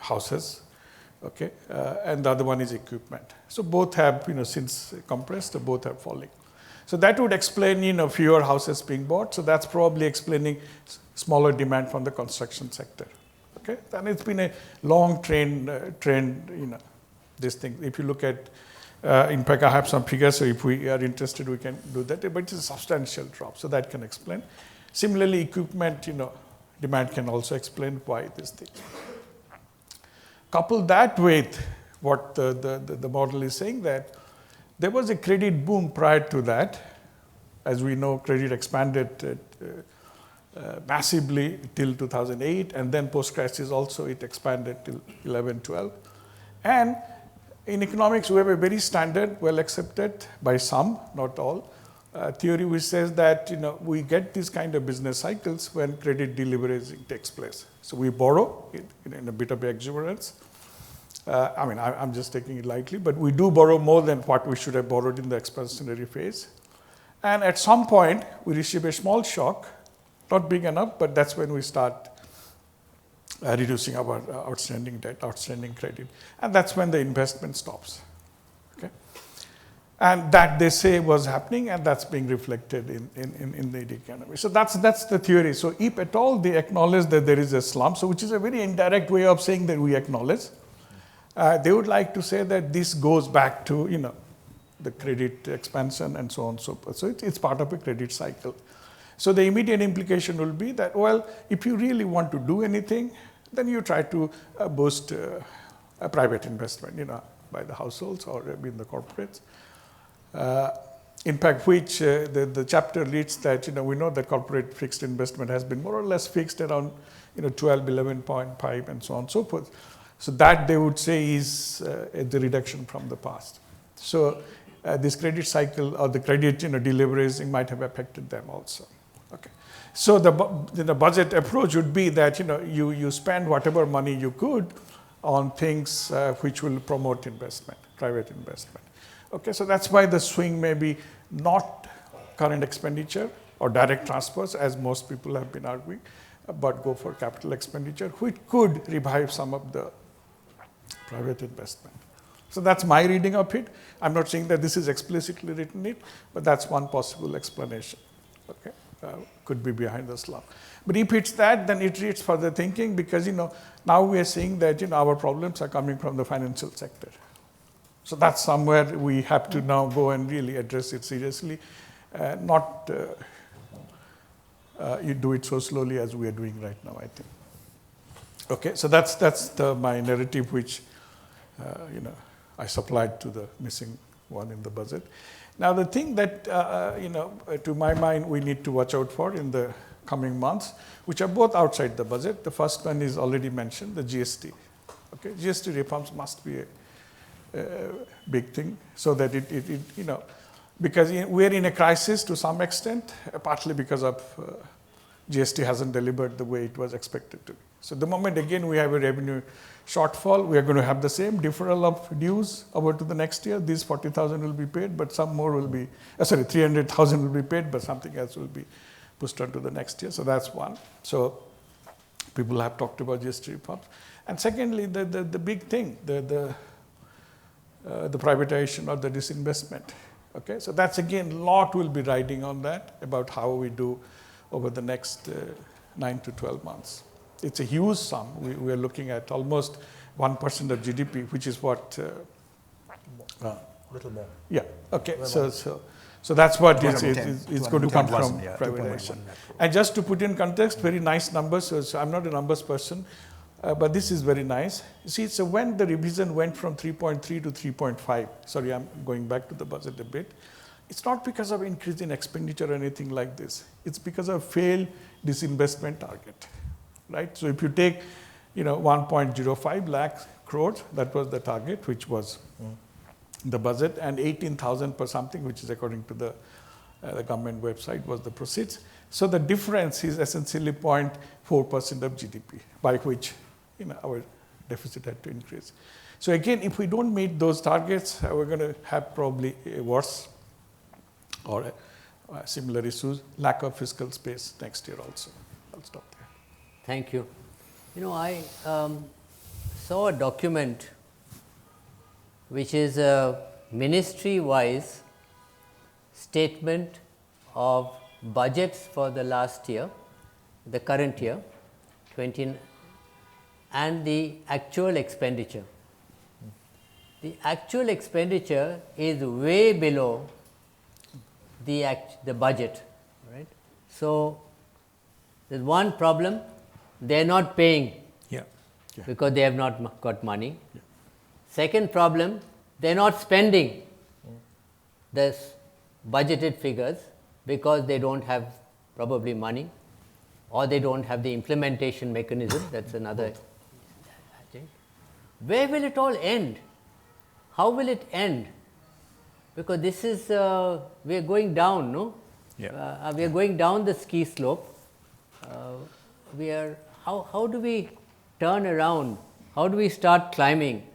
D: houses, okay, and the other one is equipment. So both have, since compressed, both are falling. So that would explain, fewer houses being bought. So that's probably explaining smaller demand from the construction sector, okay. And it's been a long trend, this thing. If you look at, in fact, I have some figures, so if we are interested, we can do that, but it's a substantial drop, so that can explain. Similarly, equipment, demand can also explain why this thing. Couple that with what the model is saying, that there was a credit boom prior to that. As we know, credit expanded massively till 2008, and then post-crisis also it expanded till 11-12. And in economics, we have a very standard, well accepted by some, not all, theory which says that we get these kind of business cycles when credit deleveraging takes place. So we borrow in a bit of exuberance. I'm just taking it lightly, but we do borrow more than what we should have borrowed in the expansionary phase. And at some point, we receive a small shock, not big enough, but that's when we start reducing our outstanding debt, outstanding credit. And that's when the investment stops, okay? And that they say was happening, and that's being reflected in the economy. So that's the theory. So if at all they acknowledge that there is a slump, so which is a very indirect way of saying that we acknowledge, they would like to say that this goes back to, the credit expansion and so on and so forth. So it's part of a credit cycle. So the immediate implication will be that, well, if you really want to do anything, then you try to boost a private investment, by the households or in the corporates. In fact, which the chapter reads that, we know that corporate fixed investment has been more or less fixed around, 12, 11.5 and so on and so forth. So that they would say is the reduction from the past. So this credit cycle or the credit deleveraging might have affected them also. Okay. So the budget approach would be that you spend whatever money you could on things which will promote investment, private investment. Okay, so that's why the swing may be not current expenditure or direct transfers, as most people have been arguing, but go for capital expenditure, which could revive some of the private investment. So that's my reading of it. I'm not saying that this is explicitly written in it, but that's one possible explanation. Okay, could be behind the slump. But if it's that, then it reads further thinking, because now we are seeing that our problems are coming from the financial sector. So that's somewhere we have to now go and really address it seriously, not you do it so slowly as we are doing right now, I think. Okay, so that's my narrative, which I supplied to the missing one in the budget. Now the thing that to my mind we need to watch out for in the coming months, which are both outside the budget. The first one is already mentioned, the GST. Okay, GST reforms must be a big thing, so that it because we are in a crisis to some extent, partly because of GST hasn't delivered the way it was expected to be. So the moment again we have a revenue shortfall, we are going to have the same deferral of dues over to the next year. These 40,000 will be paid, but some more will be, 300,000 will be paid, but something else will be pushed on to the next year. So that's one. So People have talked about GST reforms. And secondly, the big thing, the privatization or the disinvestment. Okay, so that's again, lot will be riding on that about how we do over the next 9 to 12 months. It's a huge sum. We are looking at almost 1% of GDP, which is what.
C: Little more.
D: Yeah. Okay. So that's what it's going to come from privatization. And just to put in context, very nice numbers. So I'm not a numbers person, but this is very nice. You see, so when the revision went from 3.3 to 3.5, sorry, I'm going back to the budget a bit. It's not because of increase in expenditure or anything like this. It's because of failed disinvestment target, right? So if you take, 1.05 lakh crores, that was the target, which was the budget, and 18,000 per something, which is according to the government website, was the proceeds. So the difference is essentially 0.4% of GDP, by which our deficit had to increase. So again, if we don't meet those targets, we're going to have probably a worse or similar issues, lack of fiscal space next year also. I'll stop there.
A: Thank you. I saw a document which is a ministry-wise statement of budgets for the last year, the current year, and the actual expenditure. The actual expenditure is way below the budget, right? So there's one problem: they're not paying because they have not got money. Second problem, they're not spending the budgeted figures because they don't have probably money, or they don't have the implementation mechanism. That's another thing. Where will it all end? How will it end? Because this is, we are going down, no? Yeah. We are going down the ski slope. How do we turn around? How do we start climbing?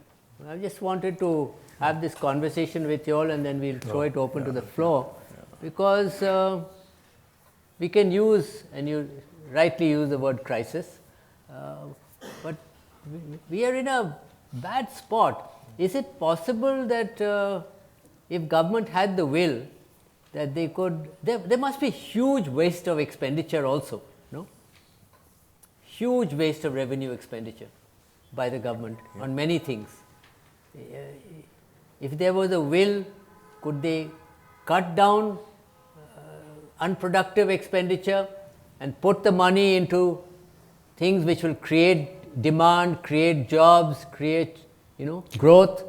A: I just wanted to have this conversation with you all, and then we'll throw it open to the floor, because we can use, and you rightly use the word crisis, but we are in a bad spot. Is it possible that if government had the will, that they could, there must be huge waste of expenditure also, no? Huge waste of revenue expenditure by the government on many things. If there was a will, could they cut down unproductive expenditure and put the money into things which will create demand, create jobs, create growth?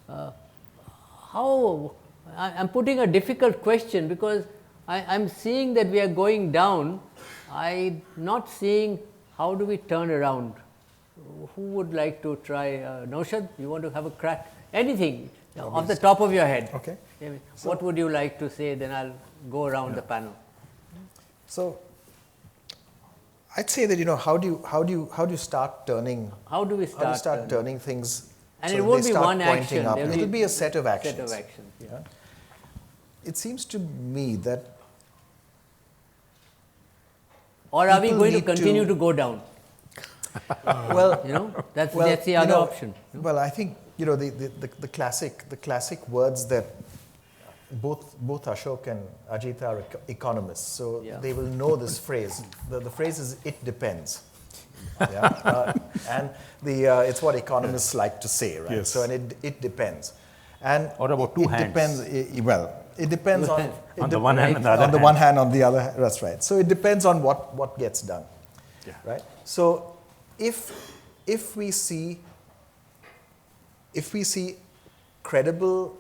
A: How? I'm putting a difficult question because I'm seeing that we are going down. I'm not seeing how do we turn around. Who would like to try? Naushad, you want to have a crack? Anything off the top of your head.
C: Okay.
A: What would you like to say? Then I'll go around the panel.
C: So I'd say that how do you start turning?
A: How do we start?
C: Turning things?
A: And
C: so
A: it won't be
C: start
A: one action.
C: It'll be a set of actions.
A: Yeah.
C: It seems to me that.
A: Or are we going to continue to go down?
C: Well,
A: that's the other option.
C: Well, I think the classic words that both Ashok and Ajit are economists, so they will know this phrase. The phrase is "it depends," and it's what economists like to say, right?
D: Yes.
C: So and it depends, and
B: or about two hands.
C: It depends on
B: the one hand and the other.
C: On the one hand, on the other. That's right. So it depends on what gets done, right? So if we see a credible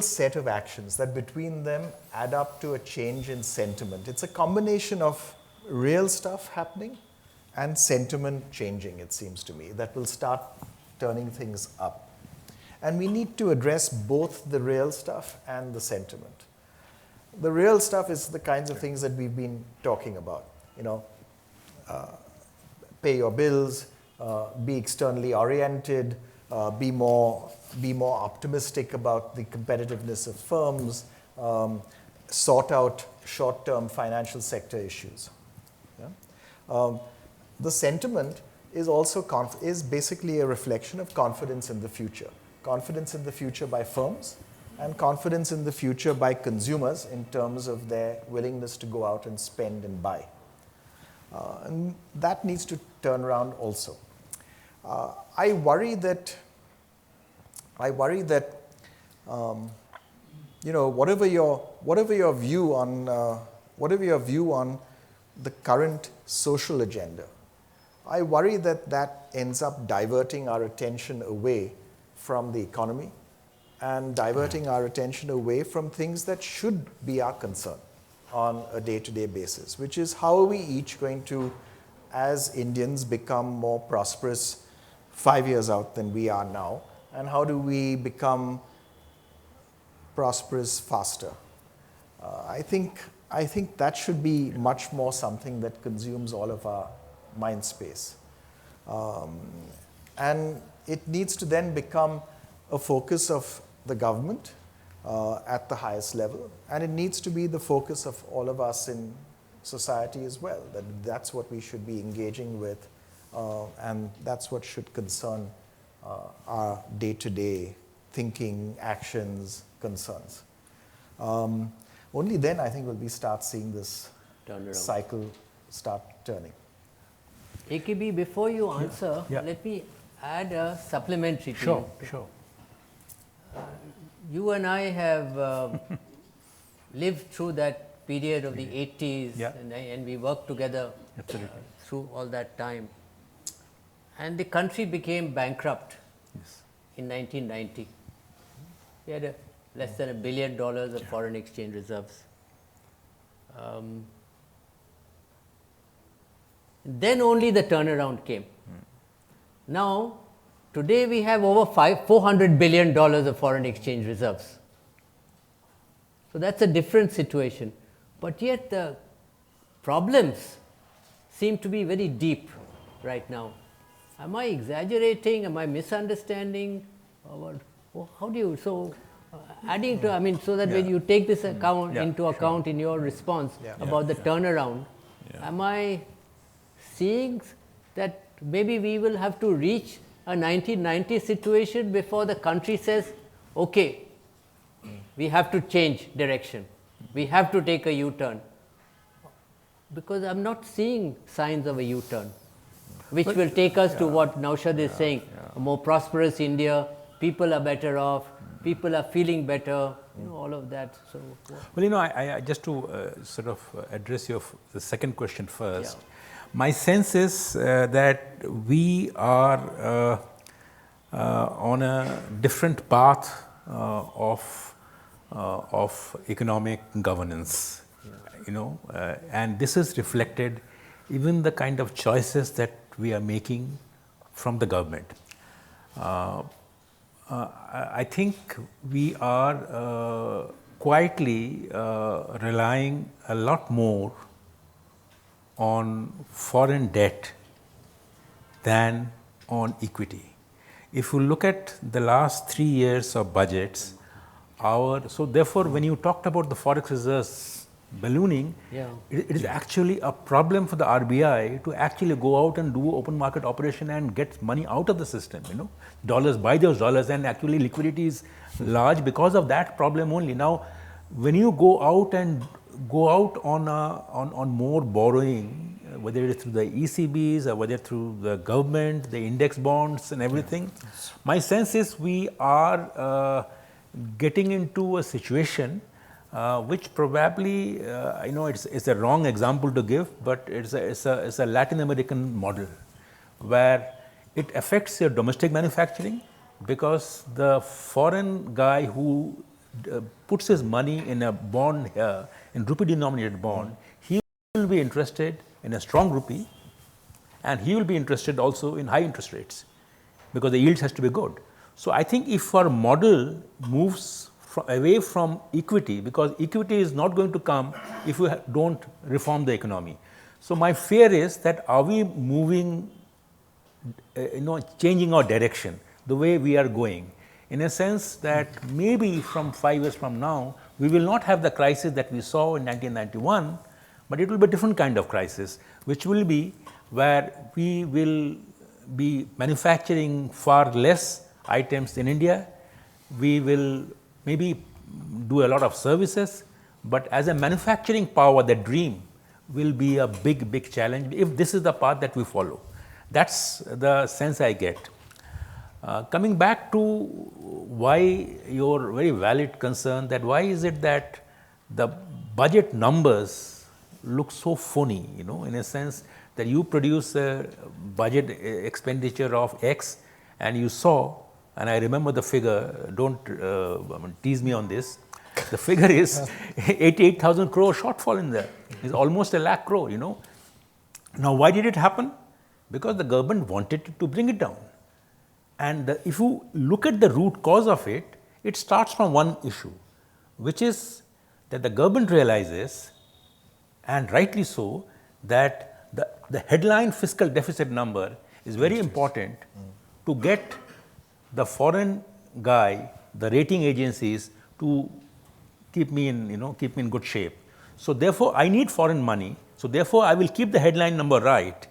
C: set of actions that between them add up to a change in sentiment, it's a combination of real stuff happening and sentiment changing, it seems to me, that will start turning things up. And we need to address both the real stuff and the sentiment. The real stuff is the kinds of things that we've been talking about, pay your bills, be externally oriented, be more optimistic about the competitiveness of firms, sort out short-term financial sector issues. The sentiment is also is basically a reflection of confidence in the future. Confidence in the future by firms and confidence in the future by consumers in terms of their willingness to go out and spend and buy. And that needs to turn around also. I worry that whatever your view on the current social agenda, I worry that ends up diverting our attention away from the economy and diverting our attention away from things that should be our concern on a day-to-day basis, which is how are we each going to, as Indians, become more prosperous 5 years out than we are now, and how do we become prosperous faster? I think that should be much more something that consumes all of our mind space. And it needs to then become a focus of the government at the highest level, and it needs to be the focus of all of us in society as well. That's what we should be engaging with, and that's what should concern our day-to-day thinking, actions, concerns. Only then I think will we start seeing this cycle start turning.
A: AKB, before you answer, let me add a supplementary to you.
B: Sure.
A: You and I have lived through that period of the 80s, and we worked together through all that time. And the country became bankrupt in 1990. We had less than $1 billion of foreign exchange reserves. Then only the turnaround came. Now, today we have over $400 billion of foreign exchange reserves. So that's a different situation. But yet the problems seem to be very deep right now. Am I exaggerating? Am I misunderstanding? How do you, adding to, so that when you take this into account in your response about the turnaround, am I seeing that maybe we will have to reach a 1990 situation before the country says, okay, we have to change direction, we have to take a U-turn? Because I'm not seeing signs of a U-turn, which will take us to what Naushad is saying, a more prosperous India, people are better off, people are feeling better, all of that. So,
B: well, I just to sort of address the second question first. My sense is that we are on a different path of economic governance, and this is reflected even the kind of choices that we are making from the government. I think we are quietly relying a lot more on foreign debt than on equity. If you look at the last 3 years of budgets, so therefore when you talked about the forex reserves ballooning, it is actually a problem for the RBI to actually go out and do open market operation and get money out of the system, dollars, buy those dollars, and actually liquidity is large because of that problem only. Now, when you go out on more borrowing, whether it's through the ECBs or whether through the government, the index bonds and everything, my sense is we are getting into a situation which probably, it's a wrong example to give, but it's a Latin American model where it affects your domestic manufacturing, because the foreign guy who puts his money in a bond here, in rupee denominated bond, he will be interested in a strong rupee, and he will be interested also in high interest rates, because the yields has to be good. So I think if our model moves away from equity, because equity is not going to come if we don't reform the economy. So my fear is that are we moving, changing our direction, the way we are going, in a sense that maybe from 5 years from now, we will not have the crisis that we saw in 1991, but it will be a different kind of crisis, which will be where we will be manufacturing far less items in India. We will maybe do a lot of services, but as a manufacturing power, the dream will be a big, big challenge if this is the path that we follow. That's the sense I get. Coming back to why your very valid concern, that why is it that the budget numbers look so phony, in a sense that you produce a budget expenditure of X and you saw, and I remember the figure, don't tease me on this, the figure is 88,000 crore shortfall in there. It's almost a lakh crore, Now, why did it happen? Because the government wanted to bring it down. And if you look at the root cause of it, it starts from one issue, which is that the government realizes, and rightly so, that the headline fiscal deficit number is very important to get the foreign guy, the rating agencies, to keep me in good shape. So therefore, I need foreign money. So therefore, I will keep the headline number right.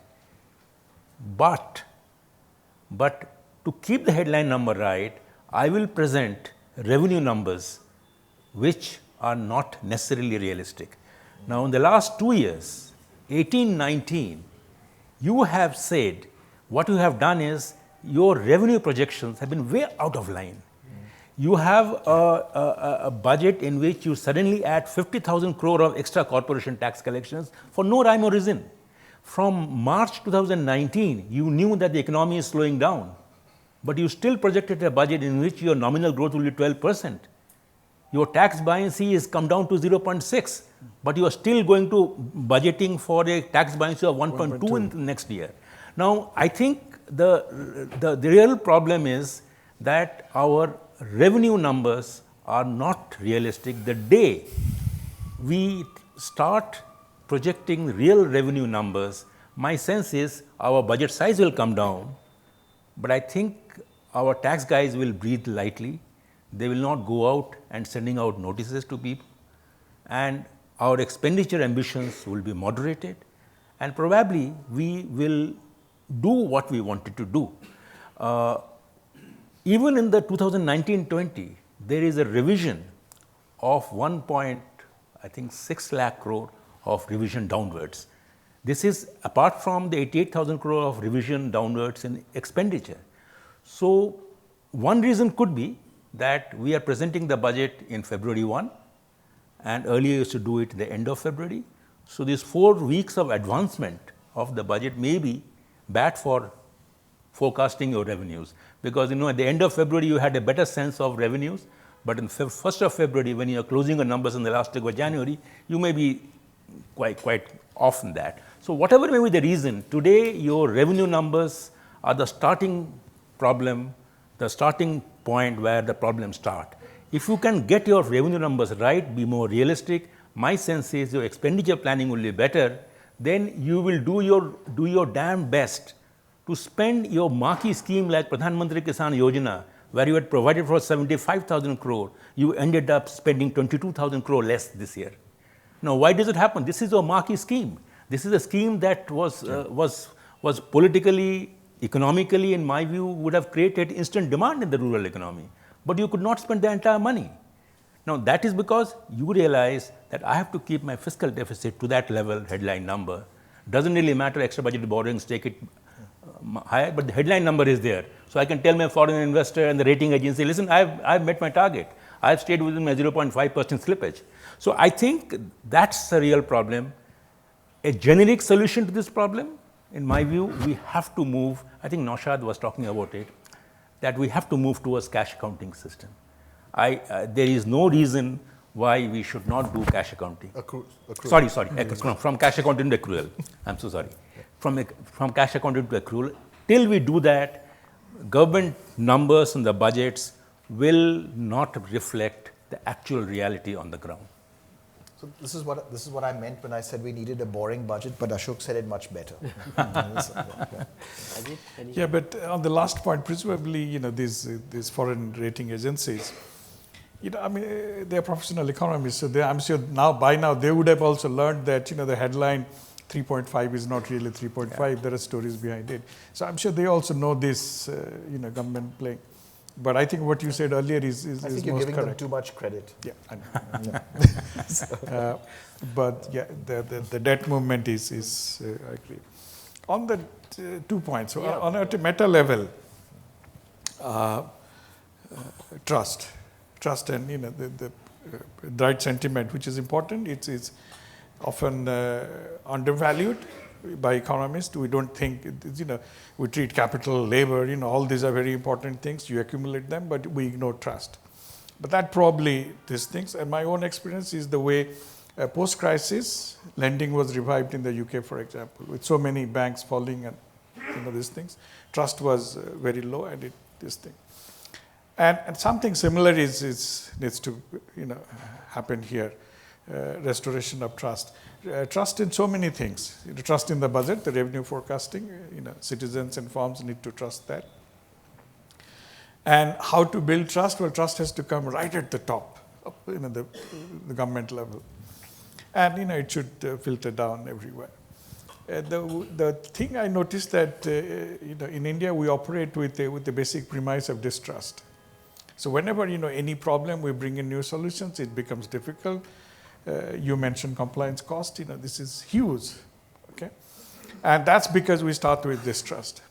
B: But to keep the headline number right, I will present revenue numbers which are not necessarily realistic. Now, in the last 2 years, 18-19, you have said what you have done is your revenue projections have been way out of line. You have a budget in which you suddenly add 50,000 crore of extra corporation tax collections for no rhyme or reason. From March 2019, you knew that the economy is slowing down, but you still projected a budget in which your nominal growth will be 12%. Your tax buoyancy has come down to 0.6, but you are still going to budgeting for a tax buoyancy of 1.2 in the next year. Now, I think the real problem is that our revenue numbers are not realistic. The day we start projecting real revenue numbers, my sense is our budget size will come down, but I think our tax guys will breathe lightly. They will not go out and sending out notices to people, and our expenditure ambitions will be moderated, and probably we will do what we wanted to do. Even in the 2019-20, there is a revision of 1.6 lakh crore of revision downwards. This is apart from the 88,000 crore of revision downwards in expenditure. So, one reason could be that we are presenting the budget in February 1, and earlier used to do it at the end of February. So, these 4 weeks of advancement of the budget may be bad for forecasting your revenues, because at the end of February you had a better sense of revenues, but in 1st of February, when you are closing your numbers in the last week of January, you may be quite off in that. So, whatever may be the reason, today your revenue numbers are the starting problem, the starting point where the problems start. If you can get your revenue numbers right, be more realistic, my sense is your expenditure planning will be better, then you will do your damn best to spend your marquee scheme like Pradhan Mantri Kisan Yojana, where you had provided for 75,000 crore, you ended up spending 22,000 crore less this year. Now, why does it happen? This is your marquee scheme. This is a scheme that was politically, economically, in my view, would have created instant demand in the rural economy, but you could not spend the entire money. Now, that is because you realize that I have to keep my fiscal deficit to that level, headline number. Doesn't really matter, extra budget borrowings, take it higher, but the headline number is there. So, I can tell my foreign investor and the rating agency, listen, I've met my target. I've stayed within my 0.5% slippage. So, I think that's the real problem. A generic solution to this problem, in my view, we have to move, I think Naushad was talking about it, that we have to move towards cash accounting system. There is no reason why we should not do cash accounting. Accrual. Sorry, from cash accounting to accrual. I'm so sorry. From cash accounting to accrual. Till we do that, government numbers and the budgets will not reflect the actual reality on the ground.
C: So this is what I meant when I said we needed a boring budget, but Ashok said it much better.
D: Yeah, but on the last point, presumably, these foreign rating agencies, I mean, they're professional economists, so I'm sure by now they would have also learned that, the headline 3.5 is not really 3.5. Yeah. There are stories behind it. So I'm sure they also know this, government playing. But I think what you said earlier is
C: I think you're giving them too much credit.
D: Yeah, I know. But yeah, the debt movement is I agree. On the 2 points, so on a meta level, trust and the right sentiment, which is important. It's often undervalued by economists. We don't think we treat capital, labor, all these are very important things. You accumulate them, but we ignore trust. But that probably these things. And my own experience is the way post-crisis lending was revived in the UK, for example, with so many banks falling and these things. Trust was very low, and this thing. And something similar needs to happen here. Restoration of trust. Trust in so many things. Trust in the budget, the revenue forecasting. Citizens and firms need to trust that. And how to build trust? Well, trust has to come right at the top, the government level, and it should filter down everywhere. The thing I noticed that in India we operate with the basic premise of distrust. So whenever any problem, we bring in new solutions, it becomes difficult. You mentioned compliance cost. This is huge, okay, and that's because we start with distrust.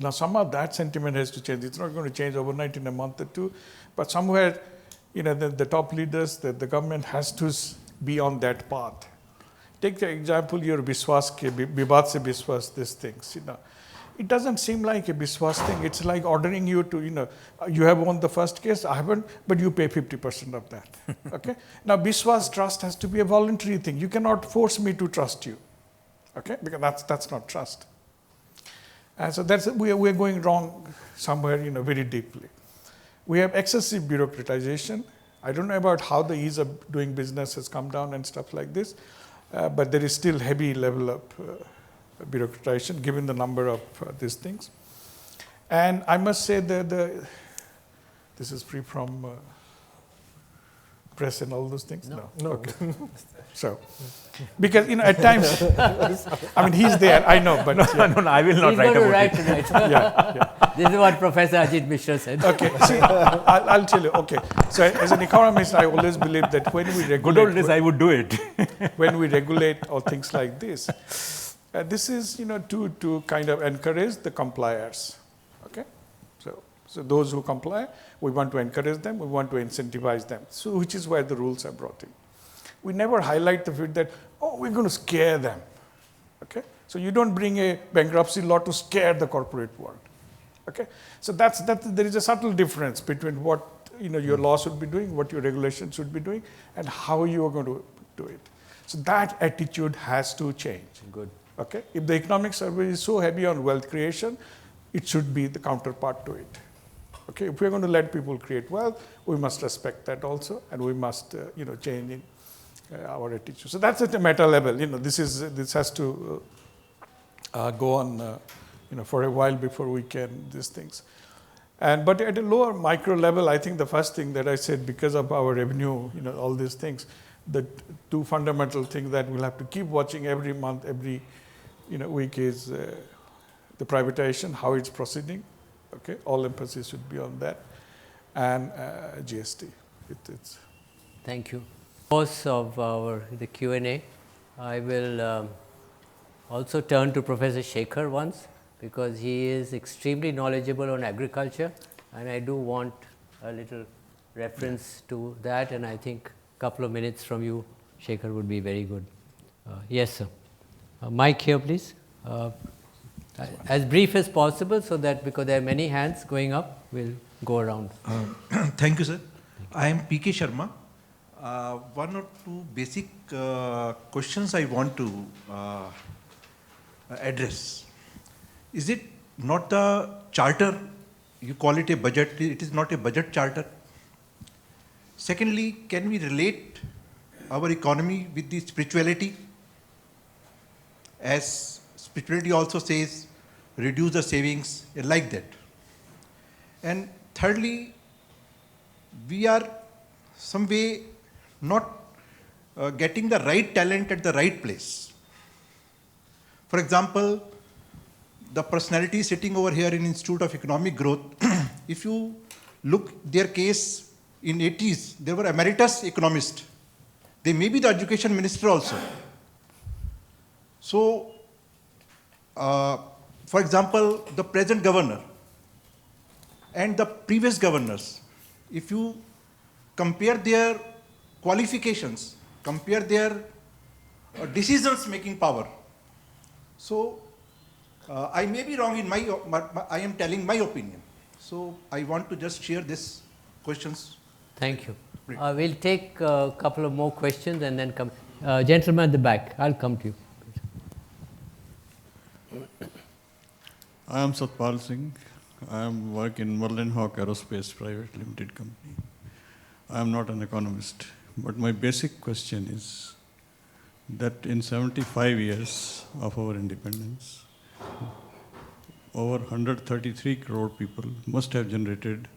D: Now, some of that sentiment has to change. It's not going to change overnight in a month or two, but somewhere, the top leaders, the government has to be on that path. Take the example, your Biswas, Vivad se Biswas, these things, It doesn't seem like a Biswas thing. It's like ordering you to, you have won the first case, I haven't, but you pay 50% of that, okay? Now, Biswas trust has to be a voluntary thing. You cannot force me to trust you, okay? Because that's not trust. And so we're going wrong somewhere, very deeply. We have excessive bureaucratization. I don't know about how the ease of doing business has come down and stuff like this, but there is still heavy level of bureaucratization given the number of these things. And I must say that this is free from press and all those things? No. Okay. So, because, at times, I mean, he's there, I know, but...
B: No, I will not write about
A: it. Tonight.
D: Yeah.
A: This is what Professor Ajit Mishra said.
D: Okay, see, I'll tell you, okay. So, as an economist, I always believe that when we regulate...
B: Good old days, I would do it.
D: When we regulate or things like this, this is, to kind of encourage the compliers, okay? So those who comply, we want to encourage them, we want to incentivize them, so which is why the rules are brought in. We never highlight the fact that, we're going to scare them, okay? So you don't bring a bankruptcy law to scare the corporate world, okay? So there is a subtle difference between what, your law should be doing, what your regulation should be doing, and how you are going to do it. So that attitude has to change.
A: Good.
D: Okay? If the economic survey is so heavy on wealth creation, it should be the counterpart to it. Okay? If we're going to let people create wealth, we must respect that also, and we must, change in our attitude. So that's at a meta level. This has to go on, for a while before we can these things. But at a lower micro level, I think the first thing that I said, because of our revenue, all these things, the two fundamental things that we'll have to keep watching every month, every week is the privatization, how it's proceeding. Okay, all emphasis should be on that, and GST. It's.
A: Thank you. Course of the Q&A, I will also turn to Professor Shekhar once, because he is extremely knowledgeable on agriculture, and I do want a little reference to that, and I think a couple of minutes from you, Shekhar, would be very good. Yes, sir. Mic here, please. As brief as possible, so that because there are many hands going up, we'll go around.
E: Thank you, sir. I am P.K. Sharma. One or two basic questions I want to address. Is it not the charter? You call it a budget. It is not a budget charter. Secondly, can we relate our economy with the spirituality? As spirituality also says, reduce the savings, like that. And thirdly, we are some way not getting the right talent at the right place. For example, the personality sitting over here in Institute of Economic Growth, if you look their case in 80s, they were emeritus economists. They may be the education minister also. So, for example, the present governor and the previous governors, if you compare their qualifications, compare their decisions making power. So, I may be wrong in I am telling my opinion. So, I want to just share this questions.
A: Thank you. We'll take a couple of more questions and then come. Gentleman at the back, I'll come to you.
F: I am Satpal Singh. I work in Merlin Hawk Aerospace Private Limited Company. I am not an economist, but my basic question is that in 75 years of our independence, over 133 crore people must have generated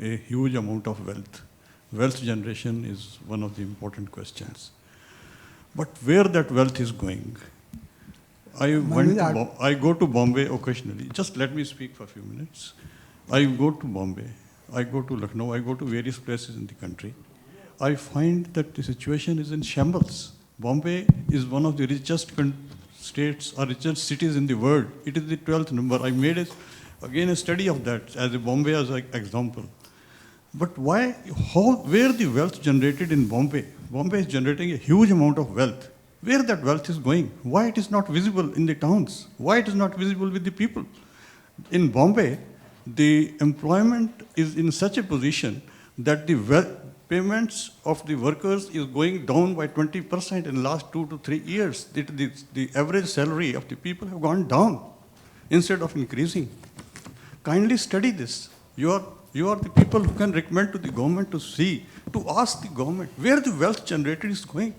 F: a huge amount of wealth. Wealth generation is one of the important questions. But where that wealth is going? I go to Bombay occasionally. Just let me speak for a few minutes. I go to Bombay, I go to Lucknow, I go to various places in the country. I find that the situation is in shambles. Bombay is one of the richest states or richest cities in the world. It is the 12th number. I made a study of that as a Bombay as an example. But where the wealth generated in Bombay? Bombay is generating a huge amount of wealth. Where that wealth is going? Why it is not visible in the towns? Why it is not visible with the people? In Bombay, the employment is in such a position that the payments of the workers is going down by 20% in the last 2 to 3 years. The average salary of the people have gone down instead of increasing. Kindly study this. You are the people who can recommend to the government to ask the government where the wealth generated is going.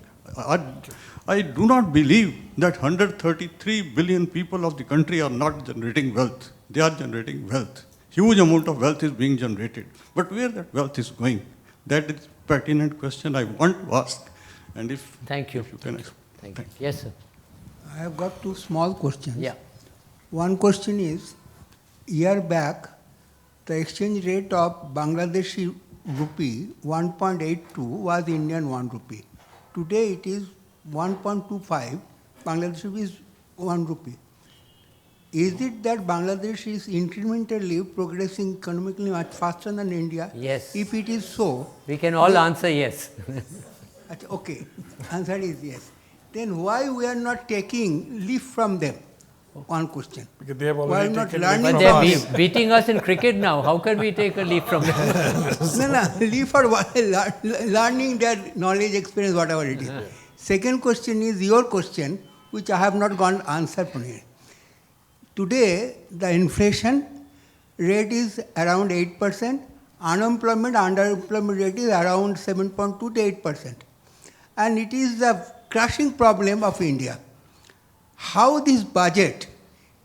F: I do not believe that 133 billion people of the country are not generating wealth. They are generating wealth. Huge amount of wealth is being generated. But where that wealth is going? That is a pertinent question I want to ask. And
A: Thank you.
F: If you can
A: Thank you. Yes, sir.
G: I have got 2 small questions.
A: Yeah.
G: One question is, year back, the exchange rate of Bangladeshi rupee 1.82 was Indian 1 rupee. Today it is 1.25, Bangladesh rupee is 1 rupee. Is it that Bangladesh is incrementally progressing economically much faster than India?
A: Yes.
G: If it is so,
A: We can all answer yes.
G: okay, answer is yes. Then why we are not taking leaf from them? One question.
D: Because they have
G: Why
D: already
G: not
D: taken
G: learning
A: But
D: from
A: they're
D: us.
A: beating us in cricket now. How can we take a leaf from them?
G: No, leave for learning their knowledge, experience, whatever it is. Second question is your question, which I have not gone answer from here. Today, the inflation rate is around 8%, underemployment rate is around 7.2 to 8%. And it is the crushing problem of India. How this budget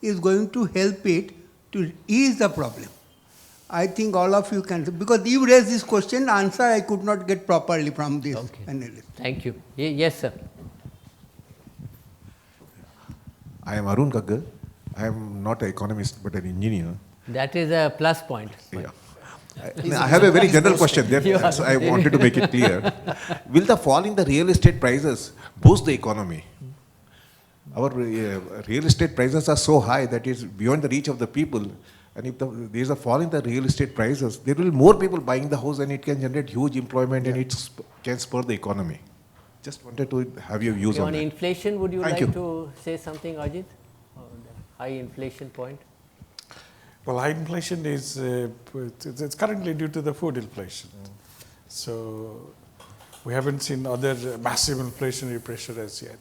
G: is going to help it to ease the problem? I think all of you can, because you raised this question, answer I could not get properly from this analyst.
A: Thank you. Yes, sir.
H: I am Arun Kaggal. I am not an economist but an engineer.
A: That is a plus point.
H: Yeah. I have a very general question there, so I wanted to make it clear. Will the fall in the real estate prices boost the economy? Our real estate prices are so high that it's beyond the reach of the people. And if there is a fall in the real estate prices, there will be more people buying the house and it can generate huge employment and it can spur the economy. Just wanted to have your views on that.
A: Inflation, would you
H: Thank
A: like
H: you.
A: to say something, Ajit? On the high inflation point?
D: Well, high inflation is it's currently due to the food inflation. So we haven't seen other massive inflationary pressure as yet.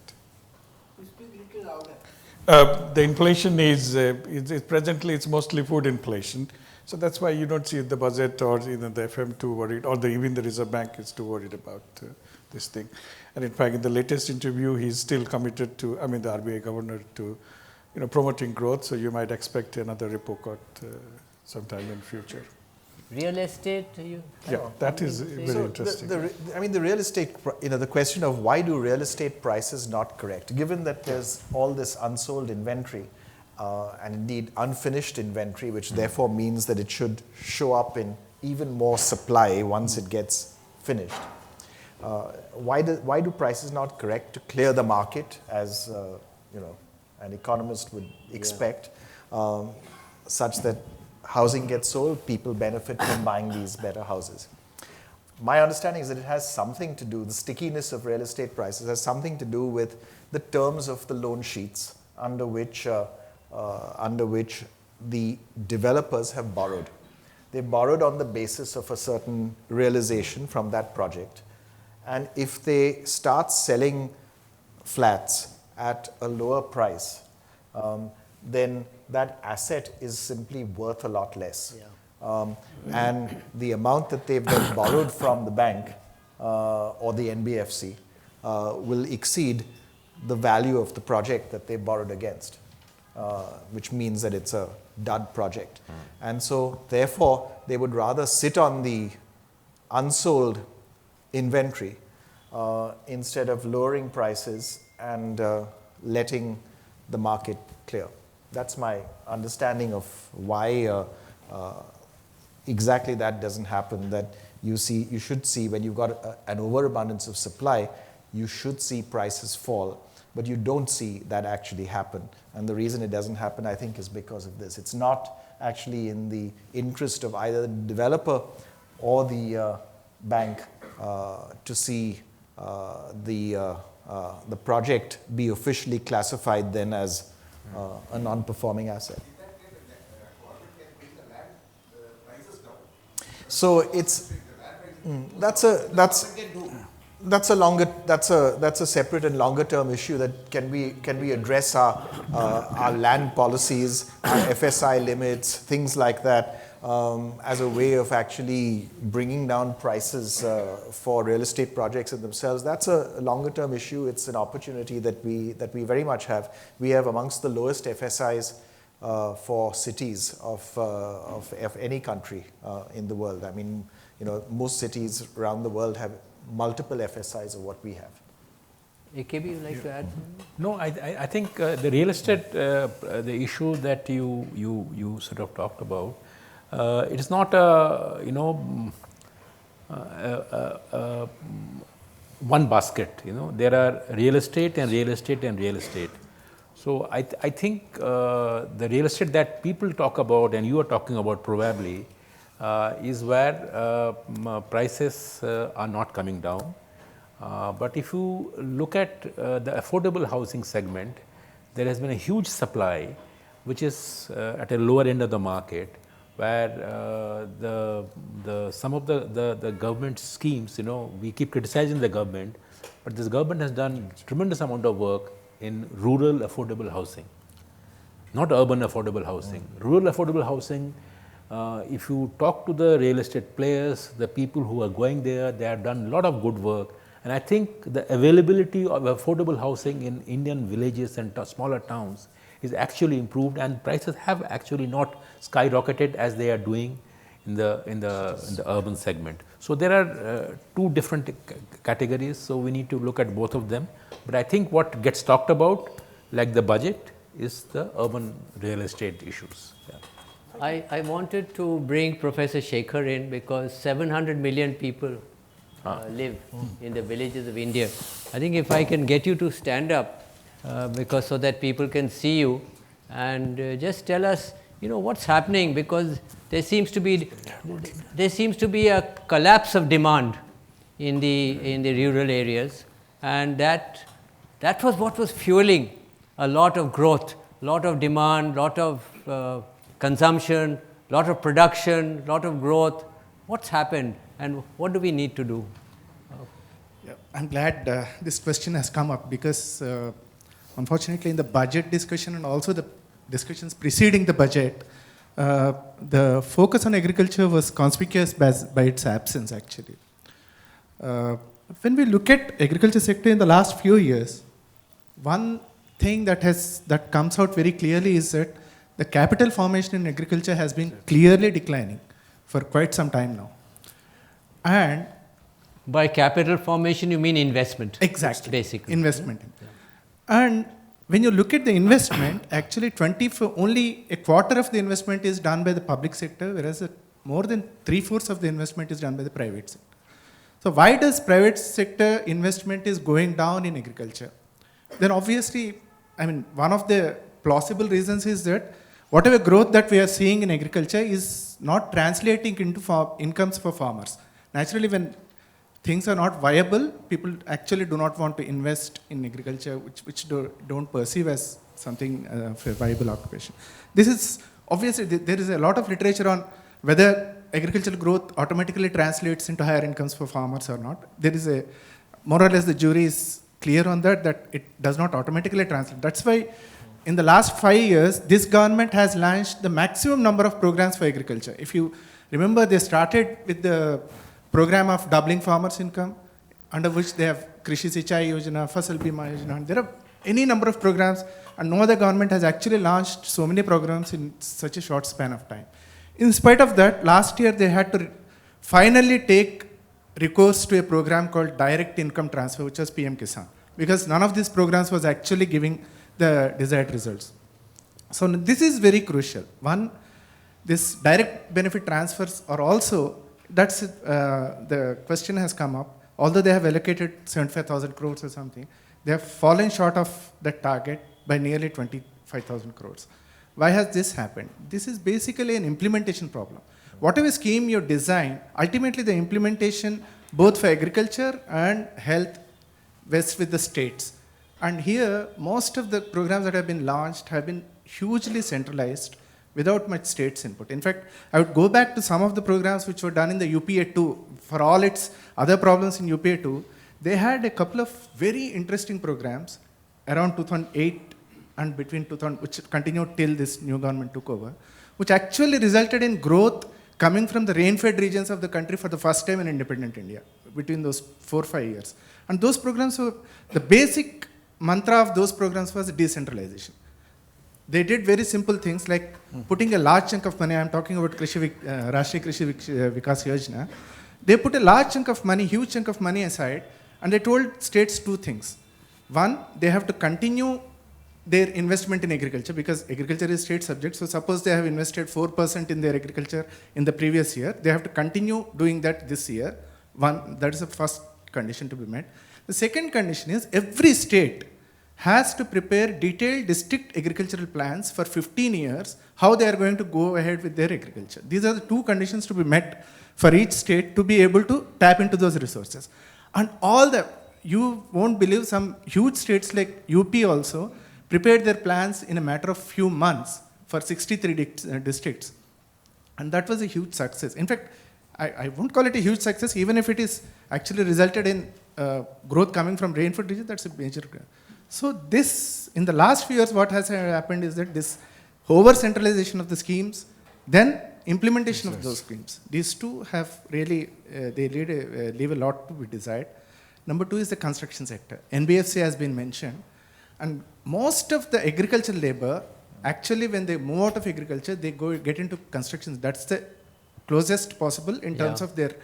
D: The inflation is presently it's mostly food inflation. So that's why you don't see the budget or even the FM too worried, or even the Reserve Bank is too worried about this thing. And in fact, in the latest interview, he's still committed to, the RBI governor, to promoting growth. So you might expect another repo cut sometime in future.
A: Real estate, you?
D: Yeah, that is very
C: So
D: interesting.
C: the real estate, the question of why do real estate prices not correct, given that there's all this unsold inventory and indeed unfinished inventory, which therefore means that it should show up in even more supply once it gets finished. Why do prices not correct to clear the market, as an economist would expect, such that housing gets sold, people benefit from buying these better houses? My understanding is that it has something to do, the stickiness of real estate prices has something to do with the terms of the loan sheets under which the developers have borrowed. They borrowed on the basis of a certain realization from that project. And if they start selling flats at a lower price, then that asset is simply worth a lot less.
A: Yeah.
C: And the amount that they've then borrowed from the bank or the NBFC will exceed the value of the project that they borrowed against, which means that it's a dud project. And so, therefore, they would rather sit on the unsold inventory instead of lowering prices and letting the market clear. That's my understanding of why exactly that doesn't happen, that you should see when you've got an overabundance of supply, you should see prices fall, but you don't see that actually happen. And the reason it doesn't happen, I think, is because of this. It's not actually in the interest of either the developer or the bank to see the project be officially classified then as a non-performing asset. So it's that's a separate and longer term issue that can we address our land policies, our FSI limits, things like that, as a way of actually bringing down prices for real estate projects in themselves. That's a longer term issue. It's an opportunity that we very much have. We have amongst the lowest FSIs for cities of any country in the world. I mean, most cities around the world have multiple FSIs of what we have.
A: AKB, you like to add something?
B: No, I think the real estate, the issue that you sort of talked about, it is not one basket. There are real estate and real estate and real estate. So I think the real estate that people talk about and you are talking about probably is where prices are not coming down. But if you look at the affordable housing segment, there has been a huge supply which is at a lower end of the market, where some of the government schemes, we keep criticizing the government, but this government has done tremendous amount of work in rural affordable housing, not urban affordable housing. Rural affordable housing, if you talk to the real estate players, the people who are going there, they have done a lot of good work. And I think the availability of affordable housing in Indian villages and smaller towns is actually improved, and prices have actually not skyrocketed as they are doing in the urban segment. So there are two different categories, so we need to look at both of them. But I think what gets talked about, like the budget, is the urban real estate issues. Yeah.
A: I wanted to bring Professor Shekhar in because 700 million people live in the villages of India. I think if I can get you to stand up, because so that people can see you, and just tell us, what's happening, because there seems to be a collapse of demand in the rural areas, and that was what was fueling a lot of growth, lot of demand, lot of consumption, lot of production, lot of growth. What's happened, and what do we need to do?
I: Yeah, I'm glad this question has come up, because unfortunately in the budget discussion and also the discussions preceding the budget, the focus on agriculture was conspicuous by its absence actually. When we look at agriculture sector in the last few years, one thing that comes out very clearly is that the capital formation in agriculture has been clearly declining for quite some time now. And
A: by capital formation, you mean investment?
I: exactly,
A: basically.
I: investment. And when you look at the investment, actually only a quarter of the investment is done by the public sector, whereas more than 3/4 of the investment is done by the private sector. So why does private sector investment is going down in agriculture? Then obviously, I mean, one of the plausible reasons is that whatever growth that we are seeing in agriculture is not translating into incomes for farmers. Naturally, when things are not viable, people actually do not want to invest in agriculture, which don't perceive as something for viable occupation. This is, obviously, there is a lot of literature on whether agricultural growth automatically translates into higher incomes for farmers or not. There is a, more or less the jury is clear on that it does not automatically translate. That's why in the last 5 years, this government has launched the maximum number of programs for agriculture. If you remember, they started with the program of doubling farmers' income, under which they have Krishi Sichai Yojana, Fasal Bima Yojana. There are any number of programs, and no other government has actually launched so many programs in such a short span of time. In spite of that, last year they had to finally take recourse to a program called direct income transfer, which was PM Kisan, because none of these programs was actually giving the desired results. So this is very crucial. One, this direct benefit transfers are also, that's the question has come up, although they have allocated 75,000 crores or something, they have fallen short of that target by nearly 25,000 crores. Why has this happened? This is basically an implementation problem. Whatever scheme you design, ultimately the implementation, both for agriculture and health, rests with the states. And here, most of the programs that have been launched have been hugely centralized without much states input. In fact, I would go back to some of the programs which were done in the UPA 2. For all its other problems in UPA 2, they had a couple of very interesting programs around 2008 and between 2000, which continued till this new government took over, which actually resulted in growth coming from the rain-fed regions of the country for the first time in independent India, between those 4 or 5 years. And those programs were, the basic mantra of those programs was decentralization. They did very simple things like putting a large chunk of money, I'm talking about Rashtriya Krishi Vikas Yojana, they put a large chunk of money, huge chunk of money aside, and they told states 2 things. One, they have to continue their investment in agriculture, because agriculture is state subject. So suppose they have invested 4% in their agriculture in the previous year, they have to continue doing that this year. One, that is the first condition to be met. The second condition is every state has to prepare detailed district agricultural plans for 15 years, how they are going to go ahead with their agriculture. These are the 2 conditions to be met for each state to be able to tap into those resources. And all the, you won't believe, some huge states like UP also prepared their plans in a matter of few months for 63 districts. And that was a huge success. In fact, I won't call it a huge success, even if it is actually resulted in growth coming from rainfed region, that's a major. So this, in the last few years, what has happened is that this over-centralization of the schemes, then implementation of those schemes. These 2 have really, they leave a lot to be desired. Number 2 is the construction sector. NBFC has been mentioned. And most of the agricultural labor, actually when they move out of agriculture, they get into construction. That's the closest possible in terms of their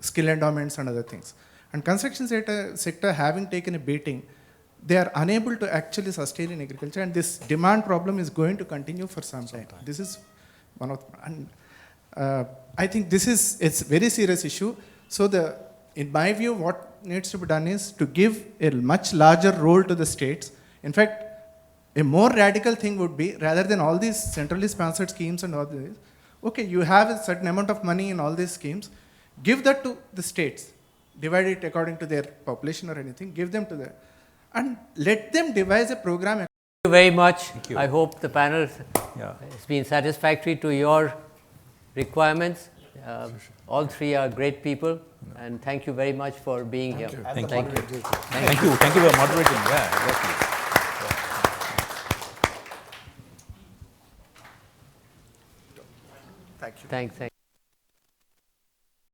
I: skill endowments and other things. And construction sector having taken a beating, they are unable to actually sustain in agriculture, and this demand problem is going to continue for some time. This is one of, and I think this is, it's a very serious issue. So in my view, what needs to be done is to give a much larger role to the states. In fact, a more radical thing would be, rather than all these centrally sponsored schemes and all this, okay, you have a certain amount of money in all these schemes, give that to the states, divide it according to their population or anything, give them to them, and let them devise a program.
A: Thank you very much.
B: you.
A: I hope the panel has been satisfactory to your requirements. All 3 are great people, and thank you very much for being here.
B: Thank you. Thank you for moderating. Yeah, exactly.
C: Thank you.
A: Thanks.